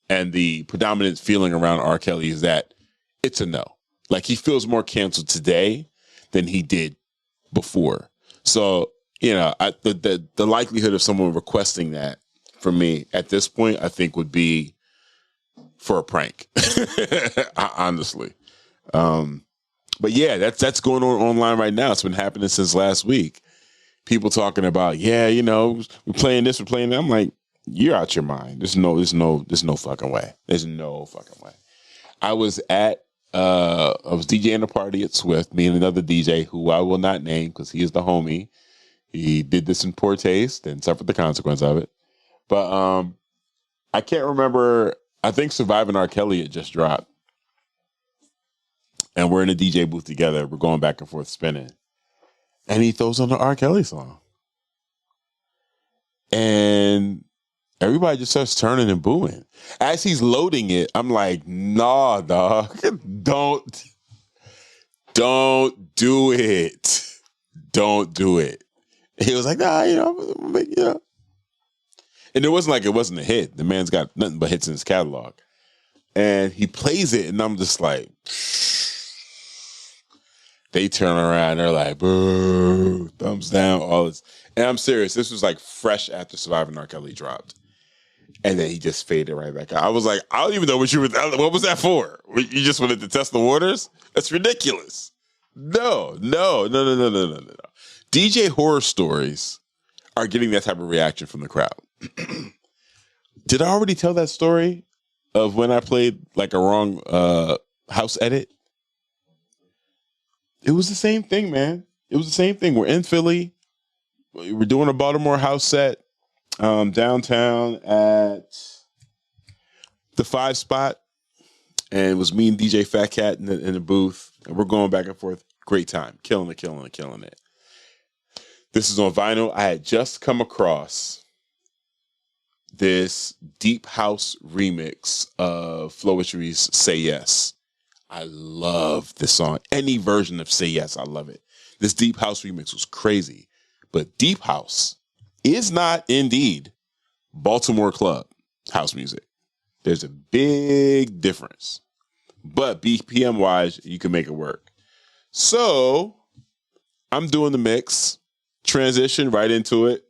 Speaker 1: and the predominant feeling around R. Kelly is that it's a no. Like, he feels more canceled today than he did before. So, you know, the likelihood of someone requesting that from me at this point, I think would be for a prank, honestly. But yeah, that's going on online right now. It's been happening since last week. People talking about, yeah, you know, we're playing this, we're playing that. I'm like, you're out your mind. There's no fucking way. There's no fucking way. I was DJing a party at Swift, me and another DJ who I will not name because he is the homie. He did this in poor taste and suffered the consequence of it. But I can't remember. I think Surviving R. Kelly had just dropped. And we're in a DJ booth together. We're going back and forth spinning. And he throws on the R. Kelly song. And everybody just starts turning and booing. As he's loading it, I'm like, nah, dog. Don't do it. Don't do it. He was like, nah, you know. And it wasn't like it wasn't a hit. The man's got nothing but hits in his catalog. And he plays it, and I'm just like, they turn around, they're like, boo, thumbs down, all this. And I'm serious. This was like fresh after Surviving R. Kelly dropped. And then he just faded right back out. I was like, I don't even know what was that for? You just wanted to test the waters? That's ridiculous. No. DJ Horror Stories are getting that type of reaction from the crowd. Did I already tell that story of when I played like a wrong house edit? It was the same thing, man. It was the same thing. We're in Philly. We're doing a Baltimore house set downtown at the 5 spot. And it was me and DJ Fat Cat in the booth. And we're going back and forth. Great time. Killing it. This is on vinyl. I had just come across this deep house remix of Floetry's Say Yes. I love this song. Any version of Say Yes, I love it. This deep house remix was crazy. But deep house is not indeed Baltimore club house music. There's a big difference. But BPM wise, you can make it work. So I'm doing the mix, transition right into it,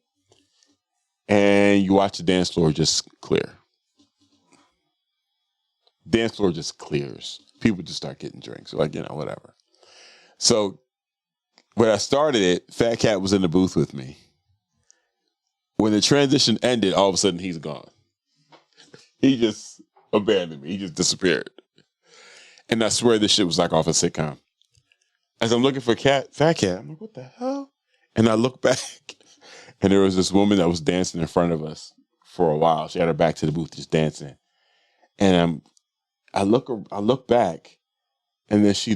Speaker 1: and you watch the dance floor just clear. Dance floor just clears. People just start getting drinks, like, whatever. So when I started it, Fat Cat was in the booth with me. When the transition ended, all of a sudden he's gone. He just abandoned me. He just disappeared. And I swear this shit was like off a sitcom. As I'm looking for Fat Cat, I'm like, what the hell? And I look back, and there was this woman that was dancing in front of us for a while. She had her back to the booth just dancing. And I look back, and then she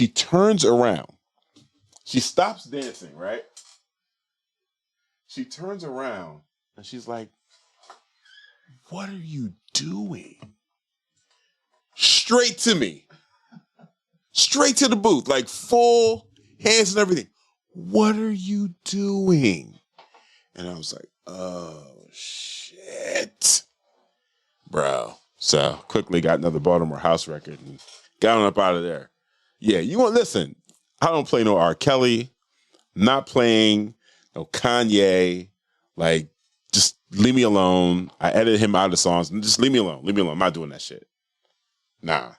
Speaker 1: turns around. She stops dancing, right? She turns around, and she's like, what are you doing? Straight to me. Straight to the booth, like full hands and everything. What are you doing? And I was like, oh, shit. Bro. So quickly got another Baltimore house record and got on up out of there. Yeah, you want listen. I don't play no R. Kelly. Not playing no Kanye. Like, just leave me alone. I edited him out of the songs. Just leave me alone. Leave me alone. I'm not doing that shit. Nah.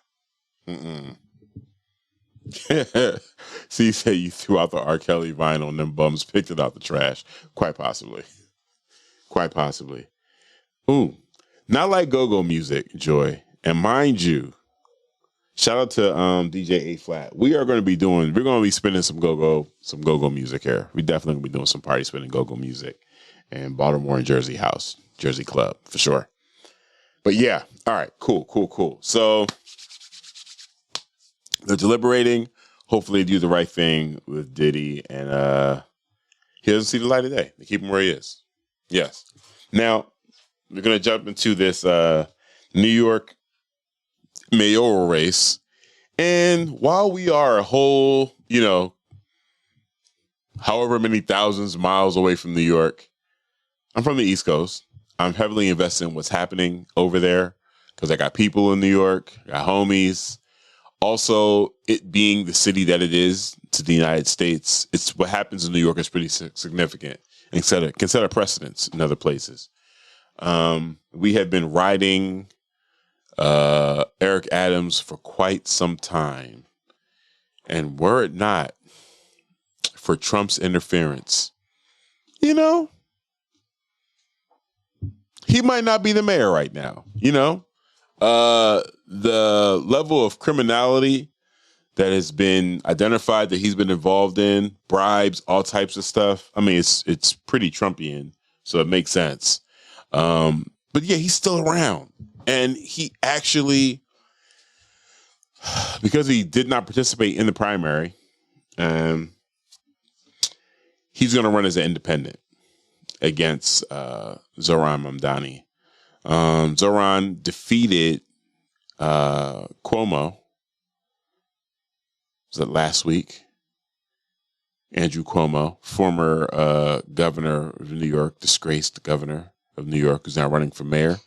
Speaker 1: So you say you threw out the R. Kelly vinyl and them bums picked it out the trash. Quite possibly. Ooh. Not like go-go music, Joy. And mind you, shout out to DJ A Flat. We're going to be spinning some go-go music here. We definitely going to be doing some party spinning go-go music in Baltimore and Jersey House, Jersey Club, for sure. But yeah, all right, cool. So they're deliberating. Hopefully they do the right thing with Diddy, and he doesn't see the light of day. They keep him where he is. Yes. Now, we're going to jump into this New York mayoral race. And while we are a whole, however many thousands of miles away from New York, I'm from the East Coast. I'm heavily invested in what's happening over there because I got people in New York, got homies. Also, it being the city that it is to the United States, it's what happens in New York is pretty significant and can set a precedence in other places. We have been riding Eric Adams for quite some time. And were it not for Trump's interference, he might not be the mayor right now. The level of criminality that has been identified that he's been involved in, bribes, all types of stuff. I mean, it's pretty Trumpian, so it makes sense. But yeah, he's still around. And he actually, because he did not participate in the primary, he's going to run as an independent against Zohran Mamdani. Zohran defeated Cuomo. Was it last week? Andrew Cuomo, former governor of New York, disgraced governor of New York, who's now running for mayor.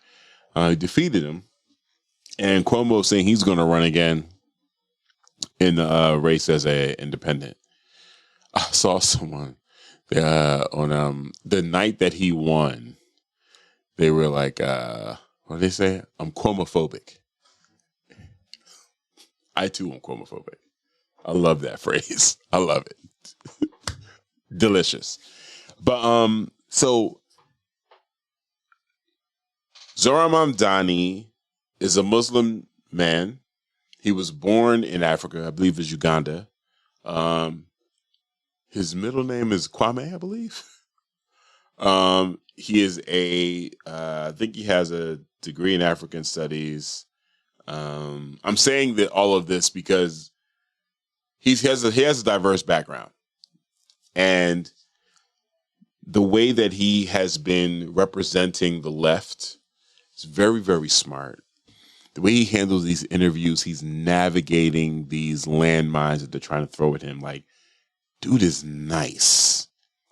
Speaker 1: He defeated him. And Cuomo is saying he's going to run again in the race as an independent. I saw someone on the night that he won. They were like, what did they say? I'm Cuomophobic. I too am Cuomophobic. I love that phrase. I love it. Delicious. But so Zohran Mamdani is a Muslim man. He was born in Africa. I believe it's Uganda. His middle name is Kwame, I believe. He is I think he has a degree in African studies. I'm saying that all of this because he has a diverse background, and the way that he has been representing the left is very, very smart. The way he handles these interviews, he's navigating these landmines that they're trying to throw at him. Like, dude is nice.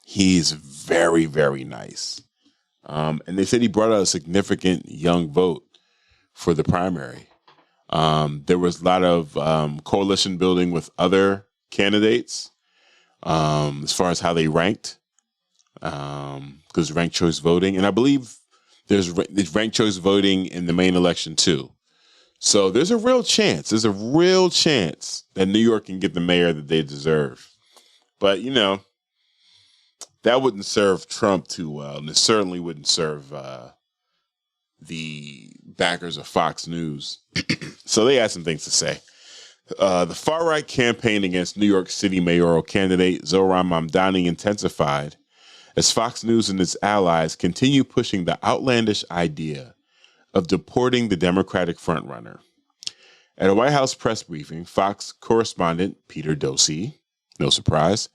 Speaker 1: He's very, very nice. And they said he brought out a significant young vote for the primary. There was a lot of coalition building with other candidates as far as how they ranked, because ranked choice voting. And I believe there's ranked choice voting in the main election too. So there's a real chance. There's a real chance that New York can get the mayor that they deserve. But, you know, that wouldn't serve Trump too well. And it certainly wouldn't serve the backers of Fox News. So they had some things to say. The far-right campaign against New York City mayoral candidate Zohran Mamdani intensified as Fox News and its allies continue pushing the outlandish idea of deporting the Democratic frontrunner. At a White House press briefing, Fox correspondent Peter Dosey, no surprise,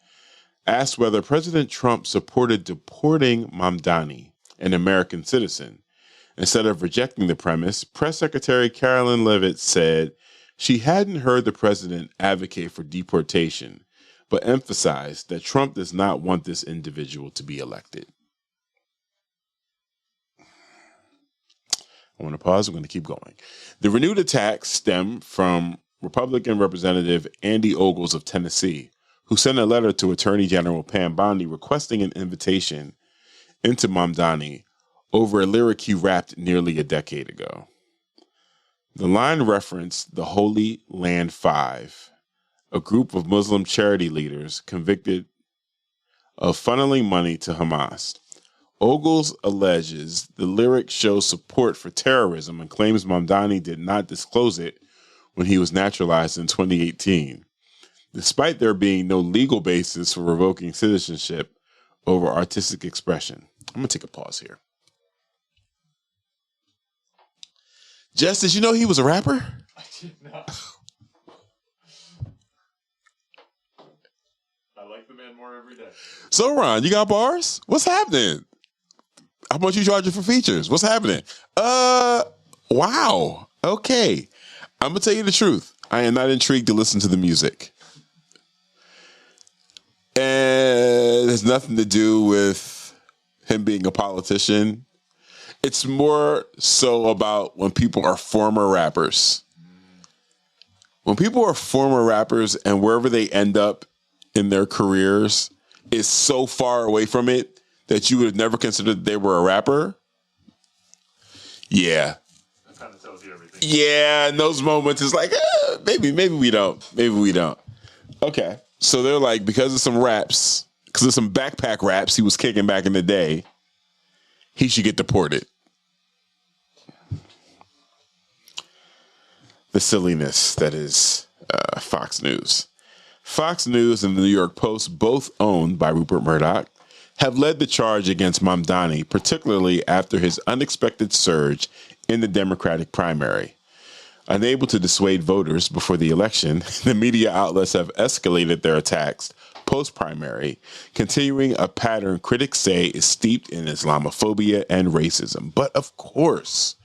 Speaker 1: asked whether President Trump supported deporting Mamdani, an American citizen. Instead of rejecting the premise, Press Secretary Carolyn Levitt said she hadn't heard the president advocate for deportation, but emphasized that Trump does not want this individual to be elected. I want to pause. I'm going to keep going. The renewed attacks stem from Republican Representative Andy Ogles of Tennessee, who sent a letter to Attorney General Pam Bondi requesting an invitation into Mamdani over a lyric he rapped nearly a decade ago. The line referenced the Holy Land Five, a group of Muslim charity leaders convicted of funneling money to Hamas. Ogles alleges the lyric shows support for terrorism and claims Mamdani did not disclose it when he was naturalized in 2018, despite there being no legal basis for revoking citizenship over artistic expression. I'm going to take a pause here. Jess, did you know he was a rapper?
Speaker 2: I did not. I like the man more every day.
Speaker 1: Zohran, you got bars? What's happening? How much you charging for features? What's happening? Wow. Okay. I'm going to tell you the truth. I am not intrigued to listen to the music. And it has nothing to do with him being a politician. It's more so about when people are former rappers. When people are former rappers and wherever they end up in their careers is so far away from it that you would have never considered they were a rapper. Yeah.
Speaker 2: That kind of tells you everything.
Speaker 1: Yeah, in those moments, it's like, maybe we don't. Maybe we don't. Okay. So they're like, because of some raps, because of some backpack raps he was kicking back in the day, he should get deported. The silliness that is Fox News. Fox News and the New York Post, both owned by Rupert Murdoch, have led the charge against Mamdani, particularly after his unexpected surge in the Democratic primary. Unable to dissuade voters before the election, the media outlets have escalated their attacks post-primary, continuing a pattern critics say is steeped in Islamophobia and racism. But of course,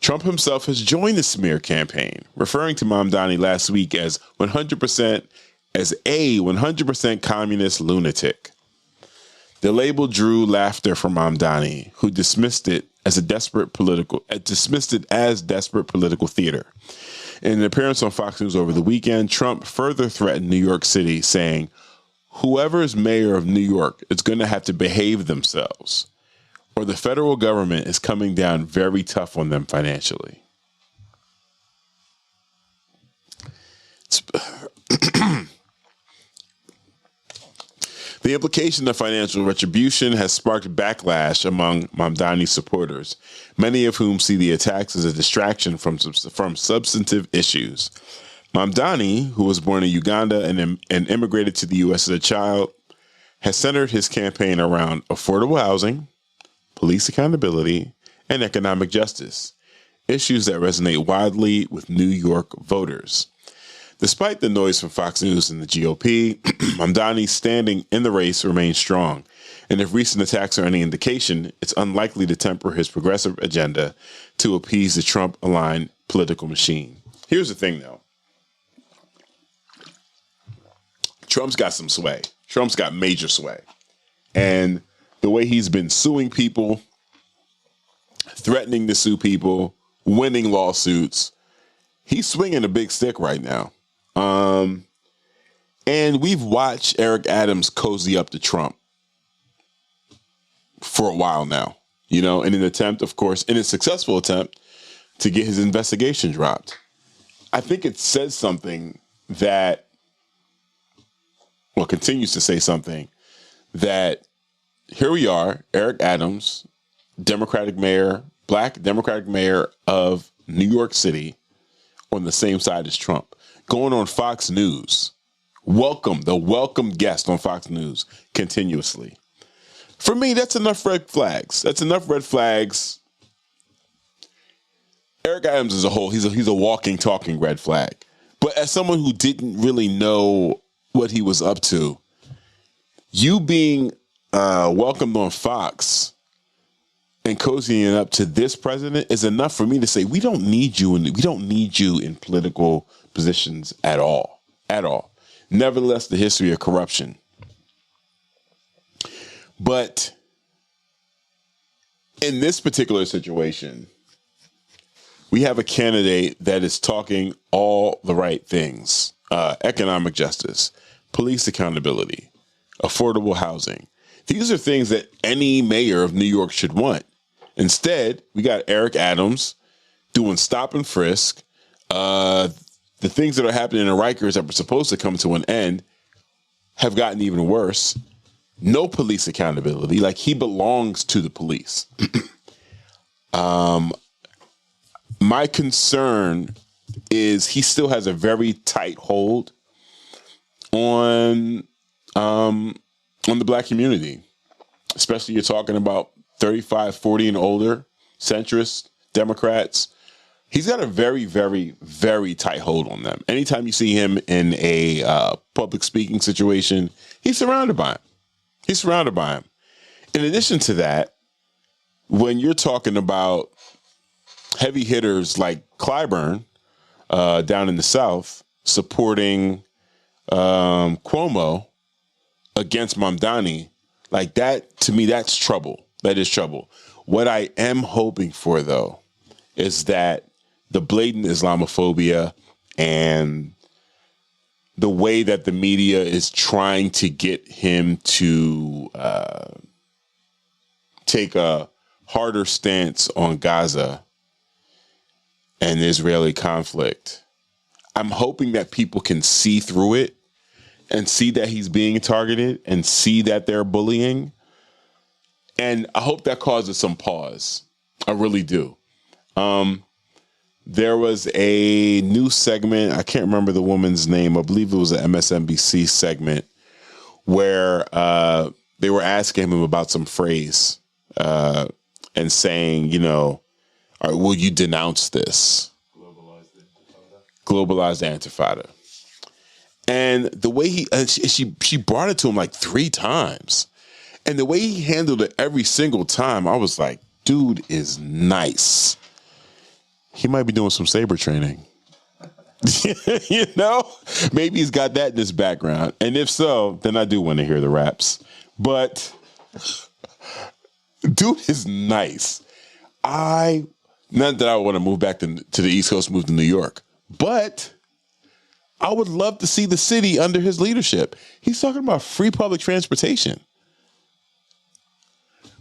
Speaker 1: Trump himself has joined the smear campaign, referring to Mamdani last week as a 100% communist lunatic. The label drew laughter from Mamdani, who dismissed it as desperate political theater. In an appearance on Fox News over the weekend, Trump further threatened New York City, saying, "Whoever is mayor of New York is going to have to behave themselves, or the federal government is coming down very tough on them financially." The implication of financial retribution has sparked backlash among Mamdani's supporters, many of whom see the attacks as a distraction from substantive issues. Mamdani, who was born in Uganda and immigrated to the U.S. as a child, has centered his campaign around affordable housing, police accountability, and economic justice. issues that resonate widely with New York voters. Despite the noise from Fox News and the GOP, Mamdani's standing in the race remains strong. And if recent attacks are any indication, it's unlikely to temper his progressive agenda to appease the Trump-aligned political machine. Here's the thing, though. Trump's got some sway. Trump's got major sway. And the way he's been suing people, threatening to sue people, winning lawsuits, he's swinging a big stick right now. And we've watched Eric Adams cozy up to Trump for a while now, in an attempt, of course, in a successful attempt to get his investigation dropped. I think it says something that, continues to say something that here we are, Eric Adams, Democratic mayor, black Democratic mayor of New York City, on the same side as Trump, going on Fox News. The welcome guest on Fox News continuously. For me, that's enough red flags. Eric Adams as a whole, he's a walking, talking red flag. But as someone who didn't really know what he was up to, you being welcomed on Fox and cozying up to this president is enough for me to say we don't need you in political positions at all. Nevertheless, the history of corruption. But in this particular situation, we have a candidate that is talking all the right things. Economic justice, police accountability, affordable housing. These are things that any mayor of New York should want. Instead, we got Eric Adams doing stop and frisk. The things that are happening in Rikers that were supposed to come to an end have gotten even worse. No police accountability. Like, he belongs to the police. My concern is he still has a very tight hold on the black community. Especially you're talking about 35, 40 and older, centrist Democrats. He's got a very, very, very tight hold on them. Anytime you see him in a public speaking situation, he's surrounded by him. In addition to that, when you're talking about heavy hitters like Clyburn down in the South supporting Cuomo against Mamdani, like that, to me, that's trouble. That is trouble. What I am hoping for, though, is that the blatant Islamophobia and the way that the media is trying to get him to take a harder stance on Gaza and the Israeli conflict, I'm hoping that people can see through it and see that he's being targeted and see that they're bullying. And I hope that causes some pause. I really do. There was a new segment. I can't remember the woman's name. I believe it was an MSNBC segment where they were asking him about some phrase and saying, will you denounce this? Globalized Intifada. And the way she brought it to him like 3 times. And the way he handled it every single time, I was like, dude is nice. He might be doing some saber training. Maybe he's got that in his background. And if so, then I do want to hear the raps. But dude is nice. Not that I want to move back to the East Coast, move to New York, but I would love to see the city under his leadership. He's talking about free public transportation.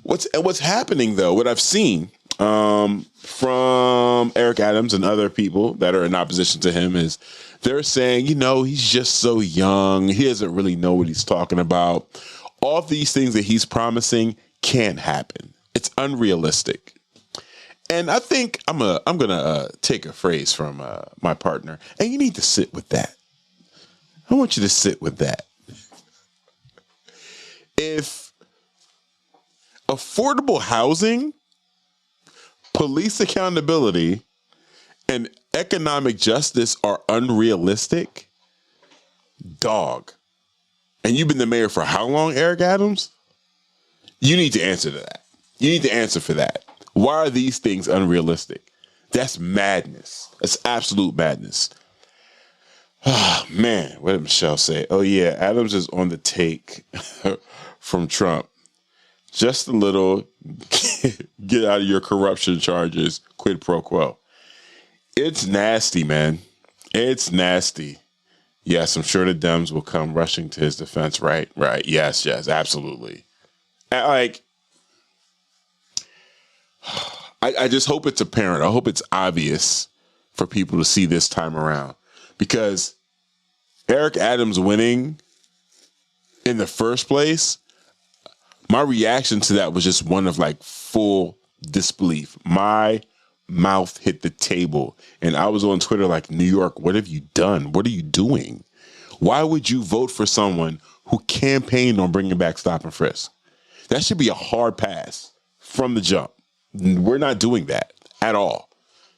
Speaker 1: What's happening, though, what I've seen from Eric Adams and other people that are in opposition to him is they're saying, he's just so young. He doesn't really know what he's talking about. All these things that he's promising can't happen. It's unrealistic. And I think I'm gonna take a phrase from my partner, and you need to sit with that. I want you to sit with that. If affordable housing, police accountability, and economic justice are unrealistic, dog. And you've been the mayor for how long, Eric Adams? You need to answer to that. You need to answer for that. Why are these things unrealistic? That's madness. That's absolute madness. Oh, man, what did Michelle say? Oh, yeah, Adams is on the take from Trump. Just a little, get out of your corruption charges, quid pro quo. It's nasty, man. It's nasty. Yes, I'm sure the Dems will come rushing to his defense. Right. Yes, absolutely. Like, I just hope it's apparent. I hope it's obvious for people to see this time around. Because Eric Adams winning in the first place, my reaction to that was just one of like full disbelief. My mouth hit the table. And I was on Twitter like, New York, what have you done? What are you doing? Why would you vote for someone who campaigned on bringing back stop and frisk? That should be a hard pass from the jump. We're not doing that at all.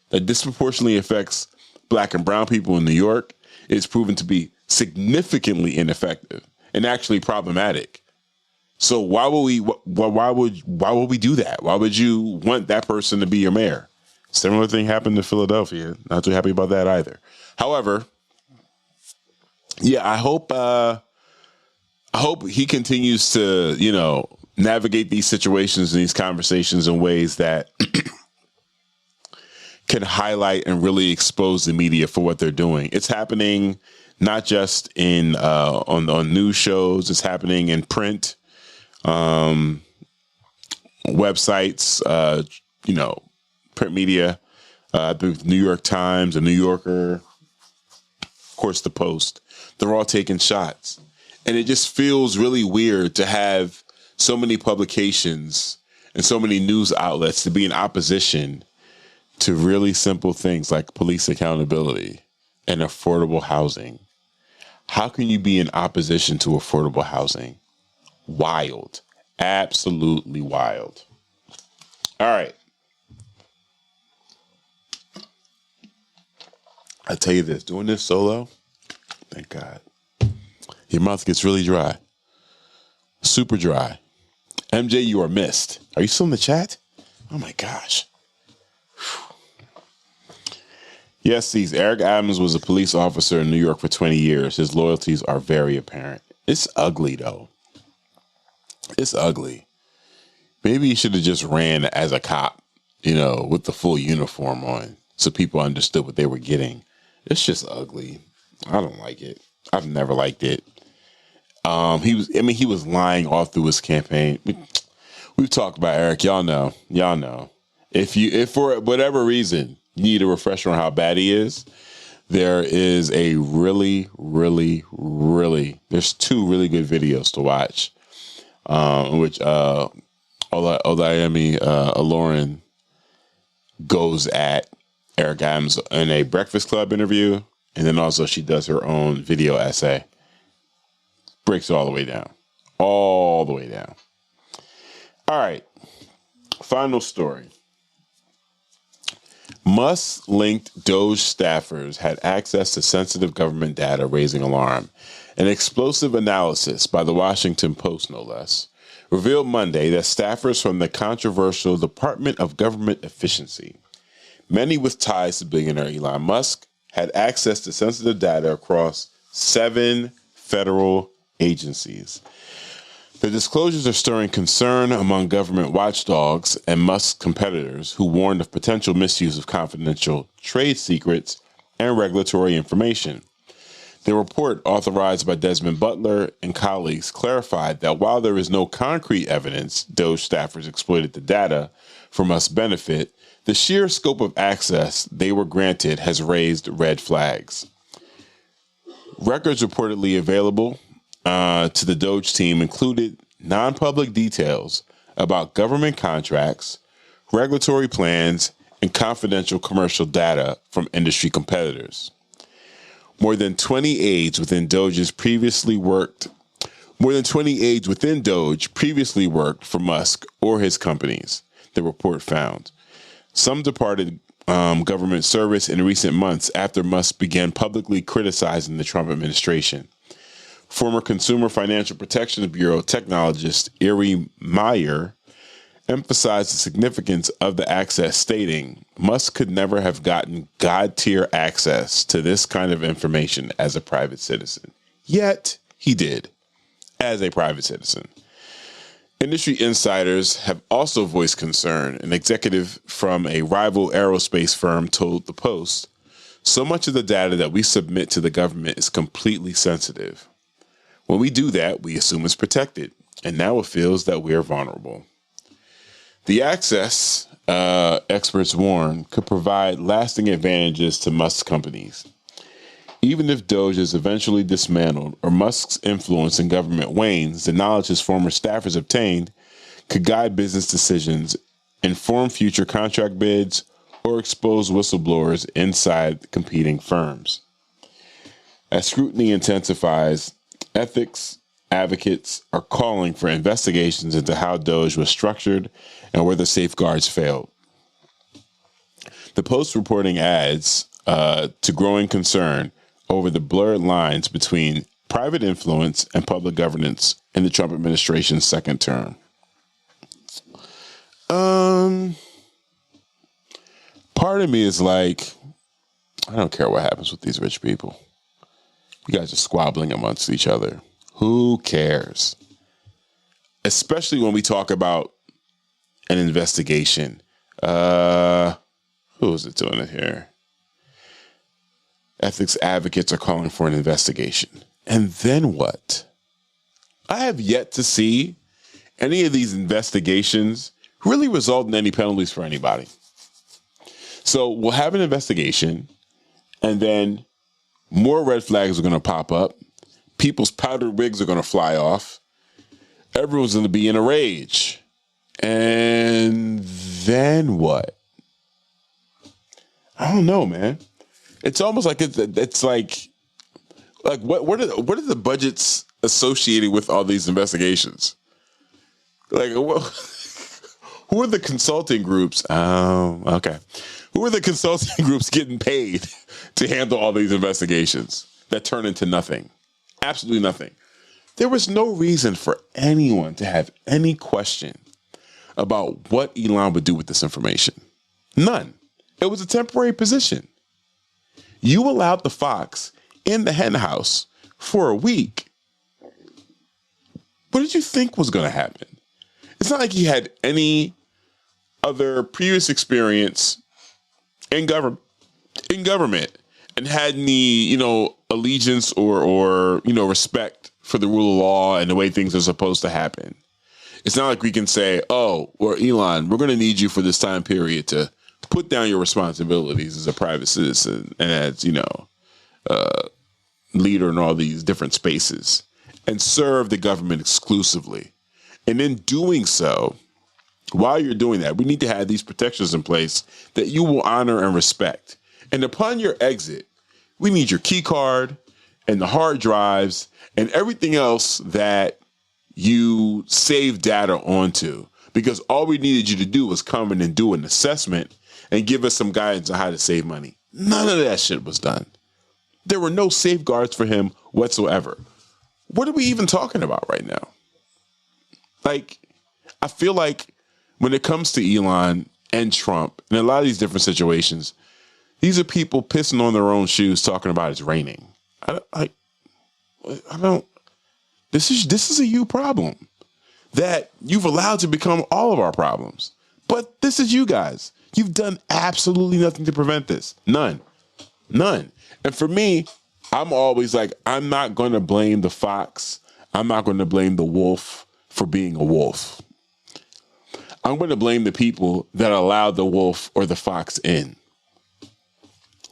Speaker 1: That disproportionately affects black and brown people in New York. It's proven to be significantly ineffective and actually problematic. So why would we do that? Why would you want that person to be your mayor? Similar thing happened to Philadelphia. Not too happy about that either. However, yeah, I hope he continues to, navigate these situations and these conversations in ways that can highlight and really expose the media for what they're doing. It's happening not just in on news shows. It's happening in print, websites, print media, the New York Times, the New Yorker, of course, the Post. They're all taking shots. And it just feels really weird to have so many publications and so many news outlets to be in opposition to really simple things like police accountability and affordable housing. How can you be in opposition to affordable housing? Wild. Absolutely wild. All right. I tell you this, doing this solo, thank God, your mouth gets really dry. Super dry. MJ, you are missed. Are you still in the chat? Oh my gosh. Yes, Eric Adams was a police officer in New York for 20 years. His loyalties are very apparent. It's ugly, though. It's ugly. Maybe he should have just ran as a cop, with the full uniform on, so people understood what they were getting. It's just ugly. I don't like it. I've never liked it. He was lying all through his campaign. We've talked about Eric. Y'all know. If for whatever reason you need a refresher on how bad he is, there is a really, really, really, there's two really good videos to watch, in which Olayemi Aloran goes at Eric Adams in a Breakfast Club interview, and then also she does her own video essay. Breaks it all the way down. All the way down. All right. Final story. Musk-linked DOGE staffers had access to sensitive government data, raising alarm. An explosive analysis by the Washington Post, no less, revealed Monday that staffers from the controversial Department of Government Efficiency, many with ties to billionaire Elon Musk, had access to sensitive data across 7 federal agencies. The disclosures are stirring concern among government watchdogs and Musk's competitors, who warned of potential misuse of confidential trade secrets and regulatory information. The report, authorized by Desmond Butler and colleagues, clarified that while there is no concrete evidence DOGE staffers exploited the data for Musk's benefit, the sheer scope of access they were granted has raised red flags. Records reportedly available to the DOGE team included non-public details about government contracts, regulatory plans, and confidential commercial data from industry competitors. More than 20 aides within DOGE previously worked for Musk or his companies, the report found. Some departed government service in recent months after Musk began publicly criticizing the Trump administration. Former Consumer Financial Protection Bureau technologist Erie Meyer emphasized the significance of the access, stating, Musk could never have gotten God-tier access to this kind of information as a private citizen. Yet, he did, as a private citizen. Industry insiders have also voiced concern. An executive from a rival aerospace firm told The Post, so much of the data that we submit to the government is completely sensitive. When we do that, we assume it's protected, and now it feels that we are vulnerable. The access, experts warn, could provide lasting advantages to Musk's companies. Even if DOGE is eventually dismantled or Musk's influence in government wanes, the knowledge his former staffers obtained could guide business decisions, inform future contract bids, or expose whistleblowers inside competing firms. As scrutiny intensifies, ethics advocates are calling for investigations into how DOGE was structured and where the safeguards failed. The Post reporting adds to growing concern over the blurred lines between private influence and public governance in the Trump administration's second term. Part of me is like, I don't care what happens with these rich people. You guys are squabbling amongst each other. Who cares? Especially when we talk about an investigation. Who is it doing it here? Ethics advocates are calling for an investigation. And then what? I have yet to see any of these investigations really result in any penalties for anybody. So we'll have an investigation, and then more red flags are going to pop up. People's powdered wigs are going to fly off. Everyone's going to be in a rage. And then what? I don't know, man. It's almost like it's like what are the budgets associated with all these investigations? Like, who are the consulting groups? Oh, okay. Who are the consulting groups getting paid to handle all these investigations that turn into nothing? Absolutely nothing. There was no reason for anyone to have any question about what Elon would do with this information. None. It was a temporary position. You allowed the fox in the hen house for a week. What did you think was going to happen? It's not like he had any other previous experience in government and had any, allegiance or respect for the rule of law and the way things are supposed to happen. It's not like we can say, oh, well, Elon, we're going to need you for this time period to put down your responsibilities as a private citizen and as, leader in all these different spaces and serve the government exclusively. And in doing so, while you're doing that, we need to have these protections in place that you will honor and respect. And upon your exit, we need your key card and the hard drives and everything else that you save data onto, because all we needed you to do was come in and do an assessment and give us some guidance on how to save money. None of that shit was done. There were no safeguards for him whatsoever. What are we even talking about right now? Like, I feel like when it comes to Elon and Trump and a lot of these different situations, these are people pissing on their own shoes talking about it's raining. This is a you problem that you've allowed to become all of our problems. But this is you guys. You've done absolutely nothing to prevent this. None. And for me, I'm always like, I'm not going to blame the fox. I'm not going to blame the wolf for being a wolf. I'm going to blame the people that allowed the wolf or the fox in.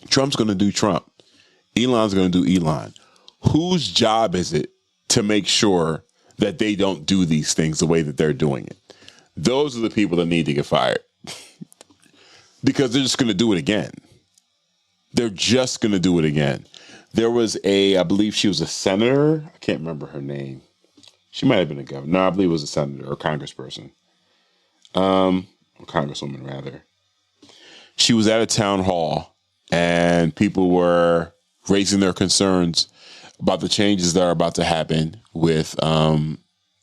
Speaker 1: Trump's going to do Trump. Elon's going to do Elon. Whose job is it to make sure that they don't do these things the way that they're doing it? Those are the people that need to get fired. Because they're just going to do it again. They're just going to do it again. There was I believe she was a senator. I can't remember her name. She might have been a governor. No, I believe it was a senator or congressperson. Or congresswoman, rather. she was at a town hall and people were raising their concerns about the changes that are about to happen with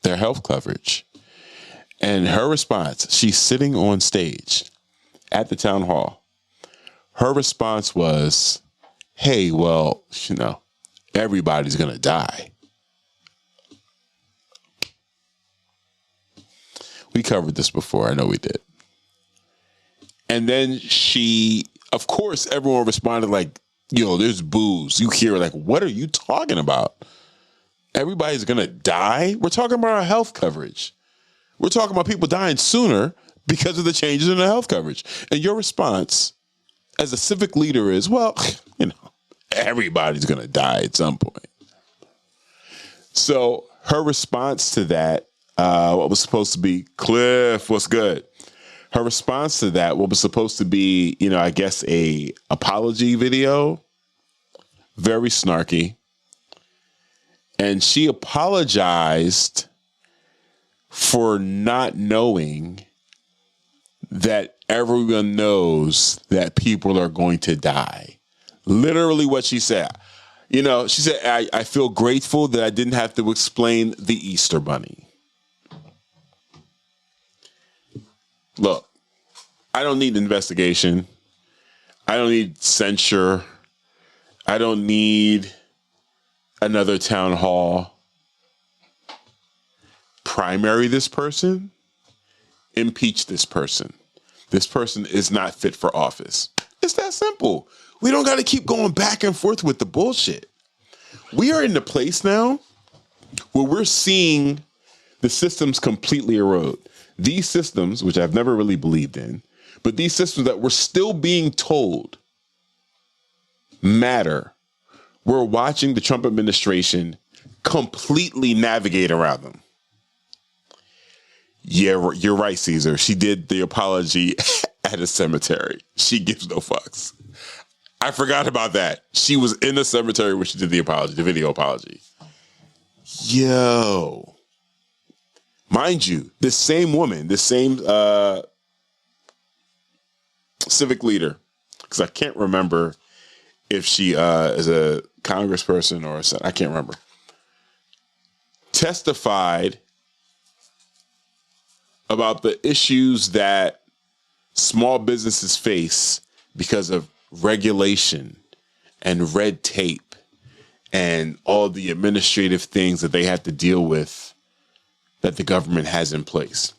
Speaker 1: their health coverage. And her response, she's sitting on stage at the town hall. Her response was, hey, well, everybody's going to die. We covered this before. I know we did. And then of course, everyone responded like, there's boos. You hear like, what are you talking about? Everybody's going to die? We're talking about our health coverage. We're talking about people dying sooner because of the changes in the health coverage. And your response as a civic leader is, well, everybody's going to die at some point. So her response to that, what was supposed to be, Cliff, what's good? Her response to that, what was supposed to be, I guess a apology video, very snarky. And she apologized for not knowing that everyone knows that people are going to die. Literally what she said. She said, I feel grateful that I didn't have to explain the Easter Bunny. Look, I don't need investigation. I don't need censure. I don't need another town hall. Primary this person, impeach this person. This person is not fit for office. It's that simple. We don't got to keep going back and forth with the bullshit. We are in the place now where we're seeing the systems completely erode. These systems, which I've never really believed in, but these systems that we're still being told matter, we're watching the Trump administration completely navigate around them. Yeah, you're right, Caesar. She did the apology at a cemetery. She gives no fucks. I forgot about that. She was in the cemetery when she did the apology, the video apology. Yo. Mind you, this same woman, this same civic leader, because I can't remember if she is a congressperson or a senator, I can't remember, testified about the issues that small businesses face because of regulation and red tape and all the administrative things that they have to deal with that the government has in place.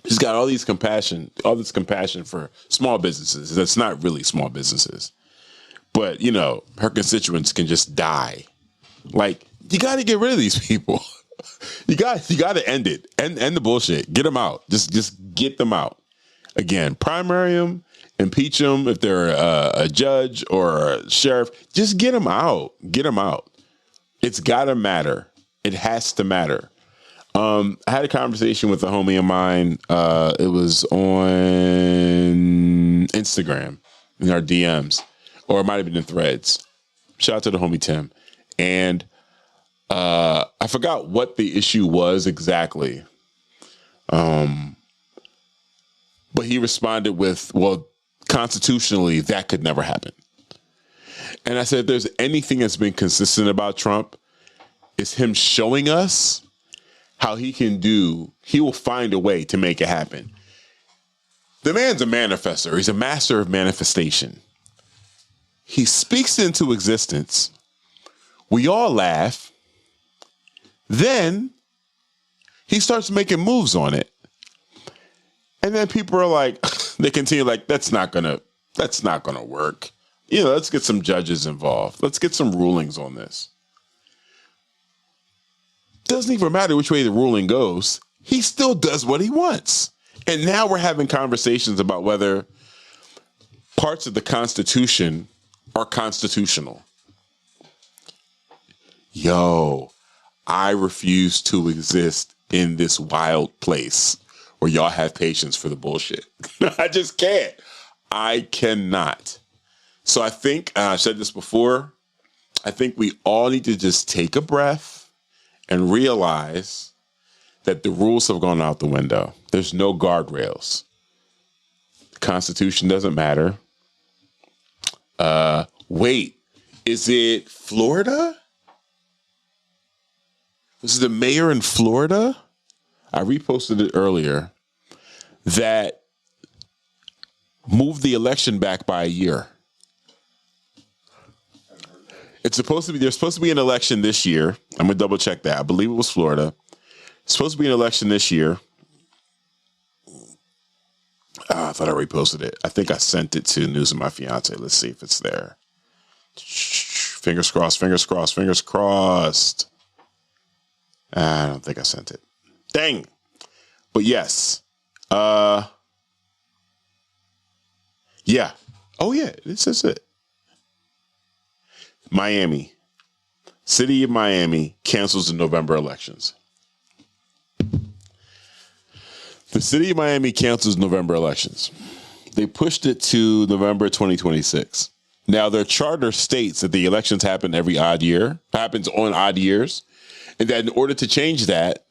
Speaker 1: She's got all this compassion for small businesses. That's not really small businesses. But, her constituents can just die. Like, you got to get rid of these people. You got to end it. End the bullshit. Get them out. Just get them out. Again, primary them, impeach them if they're a judge or a sheriff. Just get them out. Get them out. It's got to matter. It has to matter. I had a conversation with a homie of mine. It was on Instagram in our DMs, or it might have been in Threads. Shout out to the homie Tim. And I forgot what the issue was exactly. But he responded with, well, constitutionally, that could never happen. And I said, if there's anything that's been consistent about Trump, it's him showing us how he will find a way to make it happen. The man's a manifester. He's a master of manifestation. He speaks into existence. We all laugh. Then he starts making moves on it. And then people are like, they continue like, that's not gonna work. Let's get some judges involved. Let's get some rulings on this. Doesn't even matter which way the ruling goes. He still does what he wants. And now we're having conversations about whether parts of the Constitution are constitutional. Yo, I refuse to exist in this wild place where y'all have patience for the bullshit. I just can't. I cannot. So I think, I've said this before, I think we all need to just take a breath and realize that the rules have gone out the window. There's no guardrails. The Constitution doesn't matter. Wait, is it Florida? Was it the mayor in Florida? I reposted it earlier that moved the election back by a year. It's supposed to be, there's supposed to be an election this year. I'm gonna double check that. I believe it was Florida. It's supposed to be an election this year. I thought I reposted it. I think I sent it to News of My Fiance. Let's see if it's there. Fingers crossed, fingers crossed, fingers crossed. I don't think I sent it. Dang. But yes. Yeah. Oh yeah, this is it. Miami. City of Miami cancels the November elections. The city of Miami cancels November elections. They pushed it to November 2026. Now, their charter states that the elections happen every odd year, happens on odd years, and that in order to change that,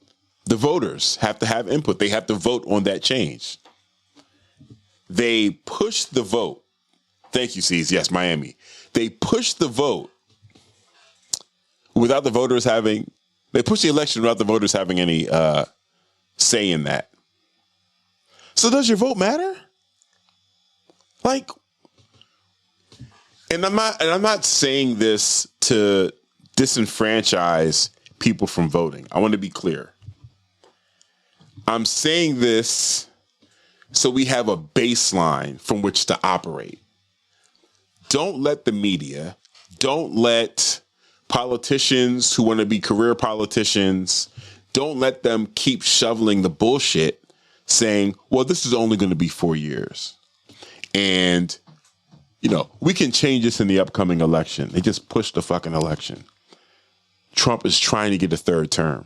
Speaker 1: the voters have to have input. They have to vote on that change. They pushed the vote. Thank you, C's. Yes, Miami. They pushed the vote without the voters having, they pushed the election without the voters having any say in that. So does your vote matter? Like, and I'm not saying this to disenfranchise people from voting. I want to be clear. I'm saying this so we have a baseline from which to operate. Don't let the media, don't let politicians who want to be career politicians, don't let them keep shoveling the bullshit saying, well, this is only going to be 4 years. And, you know, we can change this in the upcoming election. They just pushed the fucking election. Trump is trying to get a third term.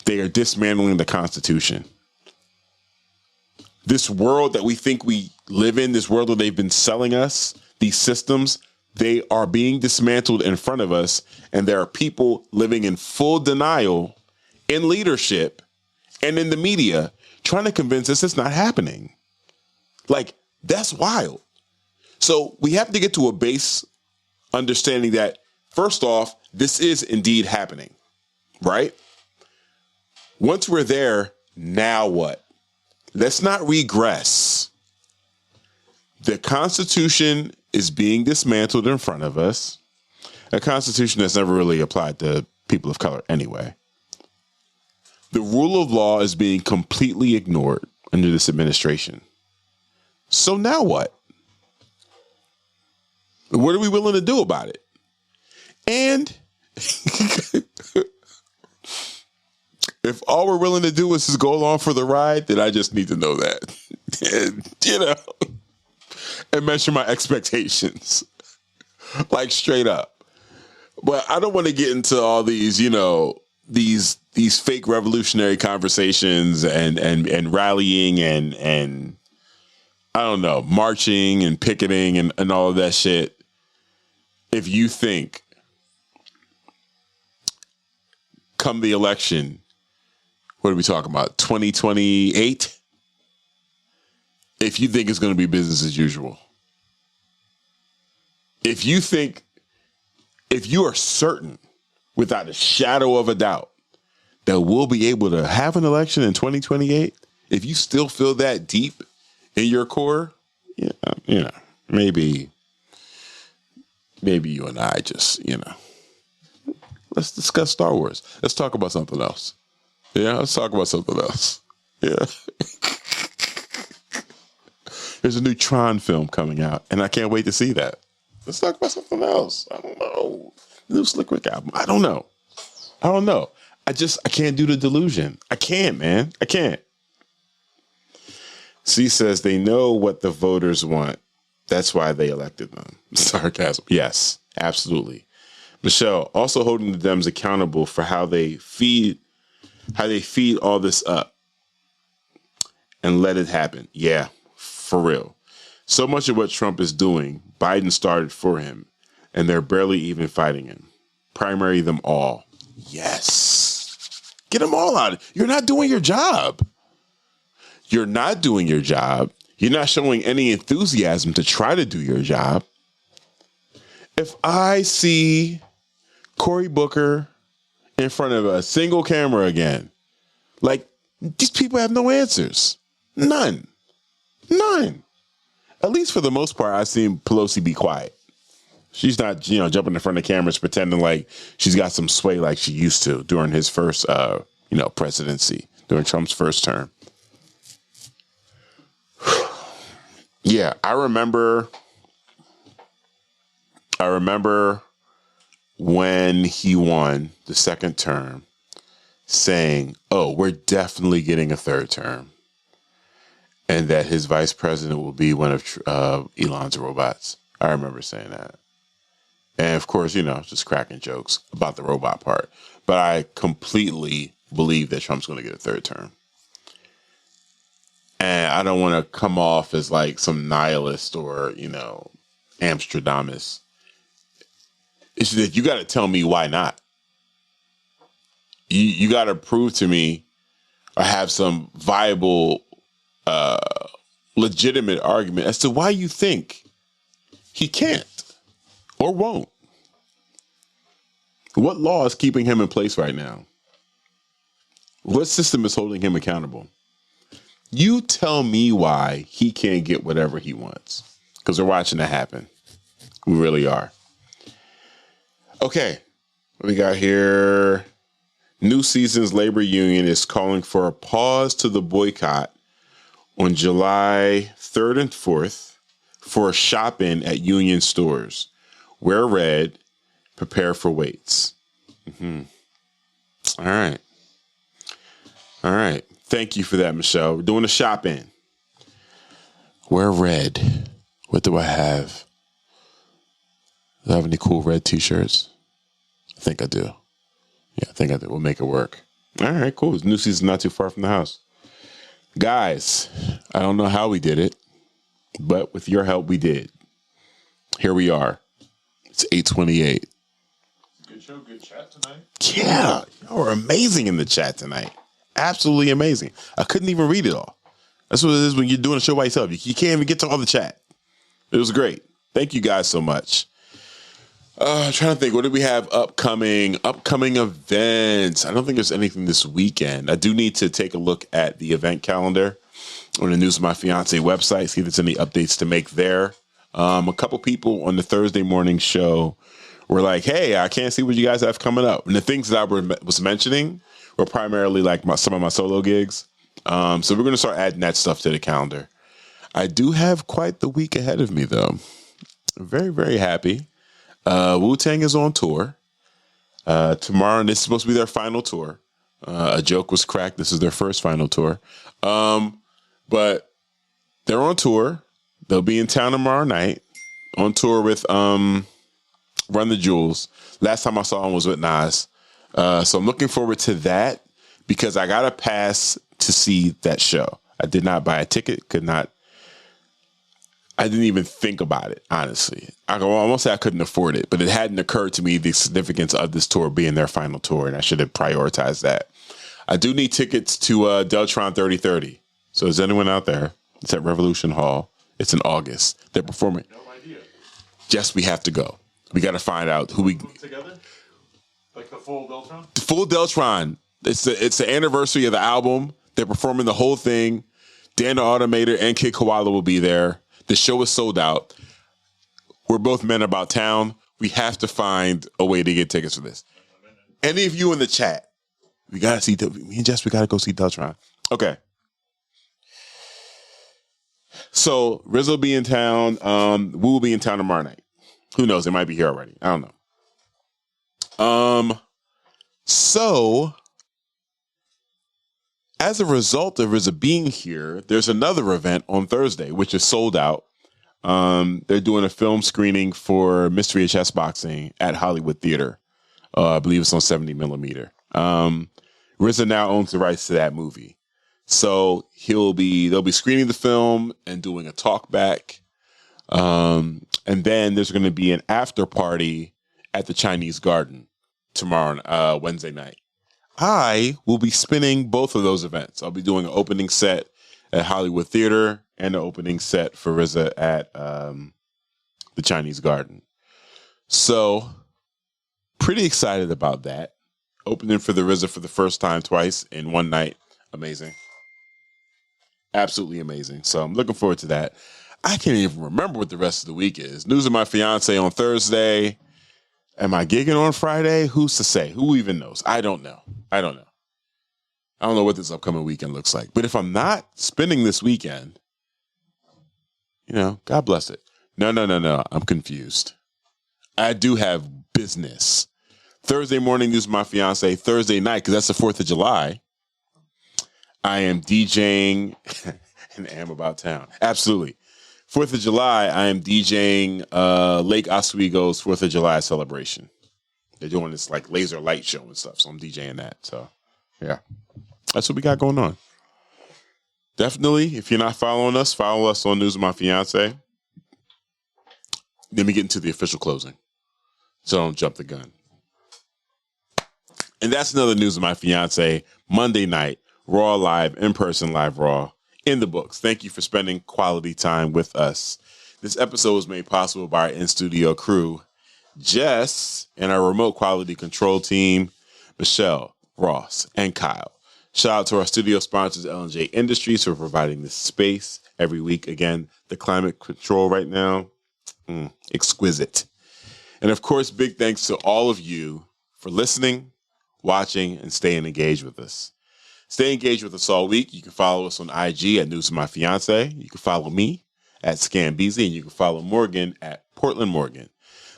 Speaker 1: They are dismantling the Constitution. This world that we think we live in, this world that they've been selling us, these systems, they are being dismantled in front of us. And there are people living in full denial in leadership and in the media trying to convince us it's not happening. Like, that's wild. So we have to get to a base understanding that, first off, this is indeed happening, right? Once we're there, now what? Let's not regress. The Constitution is being dismantled in front of us. A Constitution that's never really applied to people of color anyway. The rule of law is being completely ignored under this administration. So now what? What are we willing to do about it? And if all we're willing to do is just go along for the ride, then I just need to know that. And, you know, and measure my expectations. Like, straight up. But I don't want to get into all these, you know, these fake revolutionary conversations and rallying and I don't know, marching and picketing and all of that shit. If you think come the election, what are we talking about? 2028? If you think it's going to be business as usual. If you are certain without a shadow of a doubt that we'll be able to have an election in 2028, if you still feel that deep in your core, you know, maybe you and I just, you know, let's discuss Star Wars. Let's talk about something else. Yeah, let's talk about something else. Yeah. There's a new Tron film coming out, and I can't wait to see that. Let's talk about something else. I don't know. The new Slick Rick album. I don't know. I can't do the delusion. I can't, man. I can't. C says they know what the voters want. That's why they elected them. Sarcasm. Yes, absolutely. Michelle, also holding the Dems accountable for how they feed all this up and let it happen. Yeah, for real. So much of what Trump is doing, Biden started for him, and they're barely even fighting him. Primary them all. Yes. Get them all out. You're not doing your job. You're not doing your job. You're not showing any enthusiasm to try to do your job. If I see Cory Booker in front of a single camera again, like, these people have no answers. None. At least for the most part, I've seen Pelosi be quiet. She's not, jumping in front of cameras pretending like she's got some sway like she used to during his first, presidency, during Trump's first term. Yeah, I remember when he won the second term saying, "Oh, we're definitely getting a third term," and that his vice president will be one of Elon's robots. I remember saying that. And of course, just cracking jokes about the robot part. But I completely believe that Trump's going to get a third term. And I don't want to come off as like some nihilist or, Amstradamus. It's that you got to tell me why not. You got to prove to me or have some viable, legitimate argument as to why you think he can't or won't. What law is keeping him in place right now? What system is holding him accountable? You tell me why he can't get whatever he wants, because we're watching it happen. We really are. Okay, what we got here? New Season's labor union is calling for a pause to the boycott on July 3rd and 4th for shopping at union stores. Wear red, prepare for waits. All right. Thank you for that, Michelle. We're doing a shop-in. Wear red. What do I have? Do I have any cool red t-shirts? I think I do. Yeah, I think I do. We'll make it work. All right, cool. New Season not too far from the house. Guys, I don't know how we did it, but with your help, we did. Here we are. It's 8:28.
Speaker 2: Good show, good chat tonight.
Speaker 1: Yeah, y'all were amazing in the chat tonight. Absolutely amazing. I couldn't even read it all. That's what it is when you're doing a show by yourself. You can't even get to all the chat. It was great. Thank you guys so much. I'm trying to think. What do we have upcoming events? I don't think there's anything this weekend. I do need to take a look at the event calendar on the News of My Fiance website, see if there's any updates to make there. A couple people on the Thursday morning show were like, hey, I can't see what you guys have coming up. And the things that I was mentioning were primarily like some of my solo gigs. So we're going to start adding that stuff to the calendar. I do have quite the week ahead of me, though. I'm very, very happy. Wu-Tang is on tour tomorrow, and this is supposed to be their final tour. A joke was cracked. This is their first final tour. But they're on tour. They'll be in town tomorrow night on tour with Run the Jewels. Last time I saw him was with Nas. So I'm looking forward to that because I got a pass to see that show. I did not buy a ticket, I didn't even think about it, honestly. I can almost say I couldn't afford it, but it hadn't occurred to me the significance of this tour being their final tour, and I should have prioritized that. I do need tickets to Deltron 3030. So is anyone out there? It's at Revolution Hall. It's in August. They're performing.
Speaker 2: No idea.
Speaker 1: Jess, we have to go. We got to find out who we...
Speaker 2: Put together? Like the full Deltron?
Speaker 1: The full Deltron. It's the anniversary of the album. They're performing the whole thing. Dan the Automator and Kid Koala will be there. The show is sold out. We're both men about town. We have to find a way to get tickets for this. Any of you in the chat, we got to see, me and Jess, we got to go see Deltron. Okay. So Riz will be in town. We will be in town tomorrow night. Who knows? They might be here already. I don't know. So as a result of Riz being here, there's another event on Thursday, which is sold out. They're doing a film screening for Mystery of Chess Boxing at Hollywood Theater. I believe it's on 70 millimeter. RZA now owns the rights to that movie. So they'll be screening the film and doing a talk back. And then there's going to be an after party at the Chinese Garden tomorrow, Wednesday night. I will be spinning both of those events. I'll be doing an opening set at Hollywood Theater and the opening set for RZA at the Chinese Garden. So, pretty excited about that. Opening for the RZA for the first time twice in one night. Amazing. Absolutely amazing. So I'm looking forward to that. I can't even remember what the rest of the week is. News of My Fiance on Thursday. Am I gigging on Friday? Who's to say? Who even knows? I don't know. I don't know what this upcoming weekend looks like. But if I'm not spending this weekend, God bless it. No. I'm confused. I do have business. Thursday morning, News of My Fiance. Thursday night, because that's the 4th of July, I am DJing and am about town. Absolutely. 4th of July, I am DJing Lake Oswego's 4th of July celebration. They're doing this like laser light show and stuff, so I'm DJing that. So, yeah. That's what we got going on. Definitely, if you're not following us, follow us on News of My Fiance. Then we get into the official closing. So don't jump the gun. And that's another News of My Fiance Monday night, Raw Live, in-person live Raw, in the books. Thank you for spending quality time with us. This episode was made possible by our in-studio crew, Jess, and our remote quality control team, Michelle, Ross, and Kyle. Shout out to our studio sponsors, L&J Industries, for providing this space every week. Again, the climate control right now, exquisite. And of course, big thanks to all of you for listening, watching, and staying engaged with us. Stay engaged with us all week. You can follow us on IG at News of My Fiance. You can follow me at ScanBeezy, and you can follow Morgan at Portland Morgan.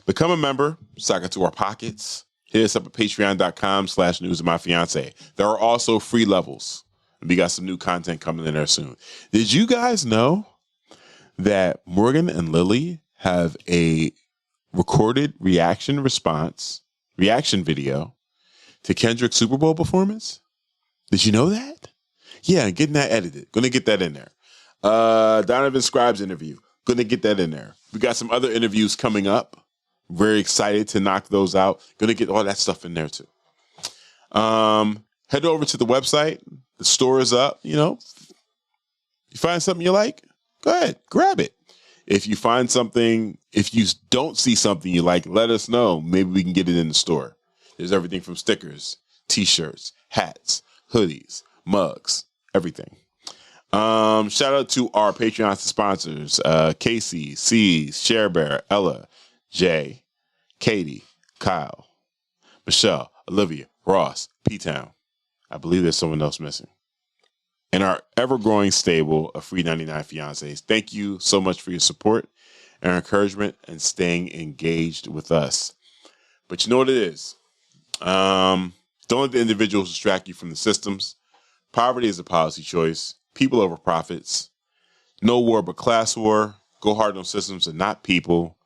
Speaker 1: Become a member, sock it to our pockets. Hit us up at patreon.com/News of My Fiance. There are also free levels. We got some new content coming in there soon. Did you guys know that Morgan and Lily have a recorded reaction video to Kendrick's Super Bowl performance? Did you know that? Yeah, getting that edited. Gonna get that in there. Donovan Scribes interview. Gonna get that in there. We got some other interviews coming up. Very excited to knock those out. Gonna get all that stuff in there too. Head over to the website. The store is up. You find something you like, go ahead, grab it. If you don't see something you like, let us know. Maybe we can get it in the store. There's everything from stickers, t-shirts, hats, hoodies, mugs, everything. Shout out to our Patreon sponsors, Casey, C, Sharebear, Ella, Jay, Katie, Kyle, Michelle, Olivia, Ross, P-Town. I believe there's someone else missing. And our ever-growing stable of free 99 fiancés. Thank you so much for your support and encouragement and staying engaged with us. But you know what it is? Don't let the individuals distract you from the systems. Poverty is a policy choice. People over profits. No war but class war. Go hard on systems and not people.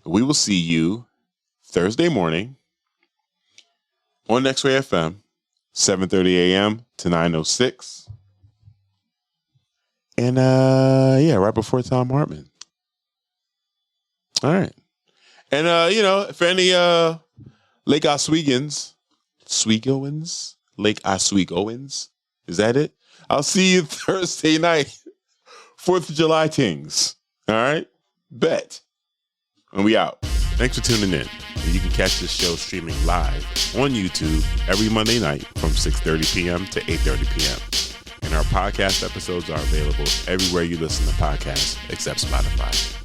Speaker 1: We will see you Thursday morning on X-Ray FM, 7:30 a.m. to 9:06. And, right before Tom Hartman. All right. And, if any Lake Oswegoans, is that it? I'll see you Thursday night, 4th of July things. All right? Bet. And we out. Thanks for tuning in. And you can catch this show streaming live on YouTube every Monday night from 6:30 p.m. to 8:30 p.m. And our podcast episodes are available everywhere you listen to podcasts except Spotify.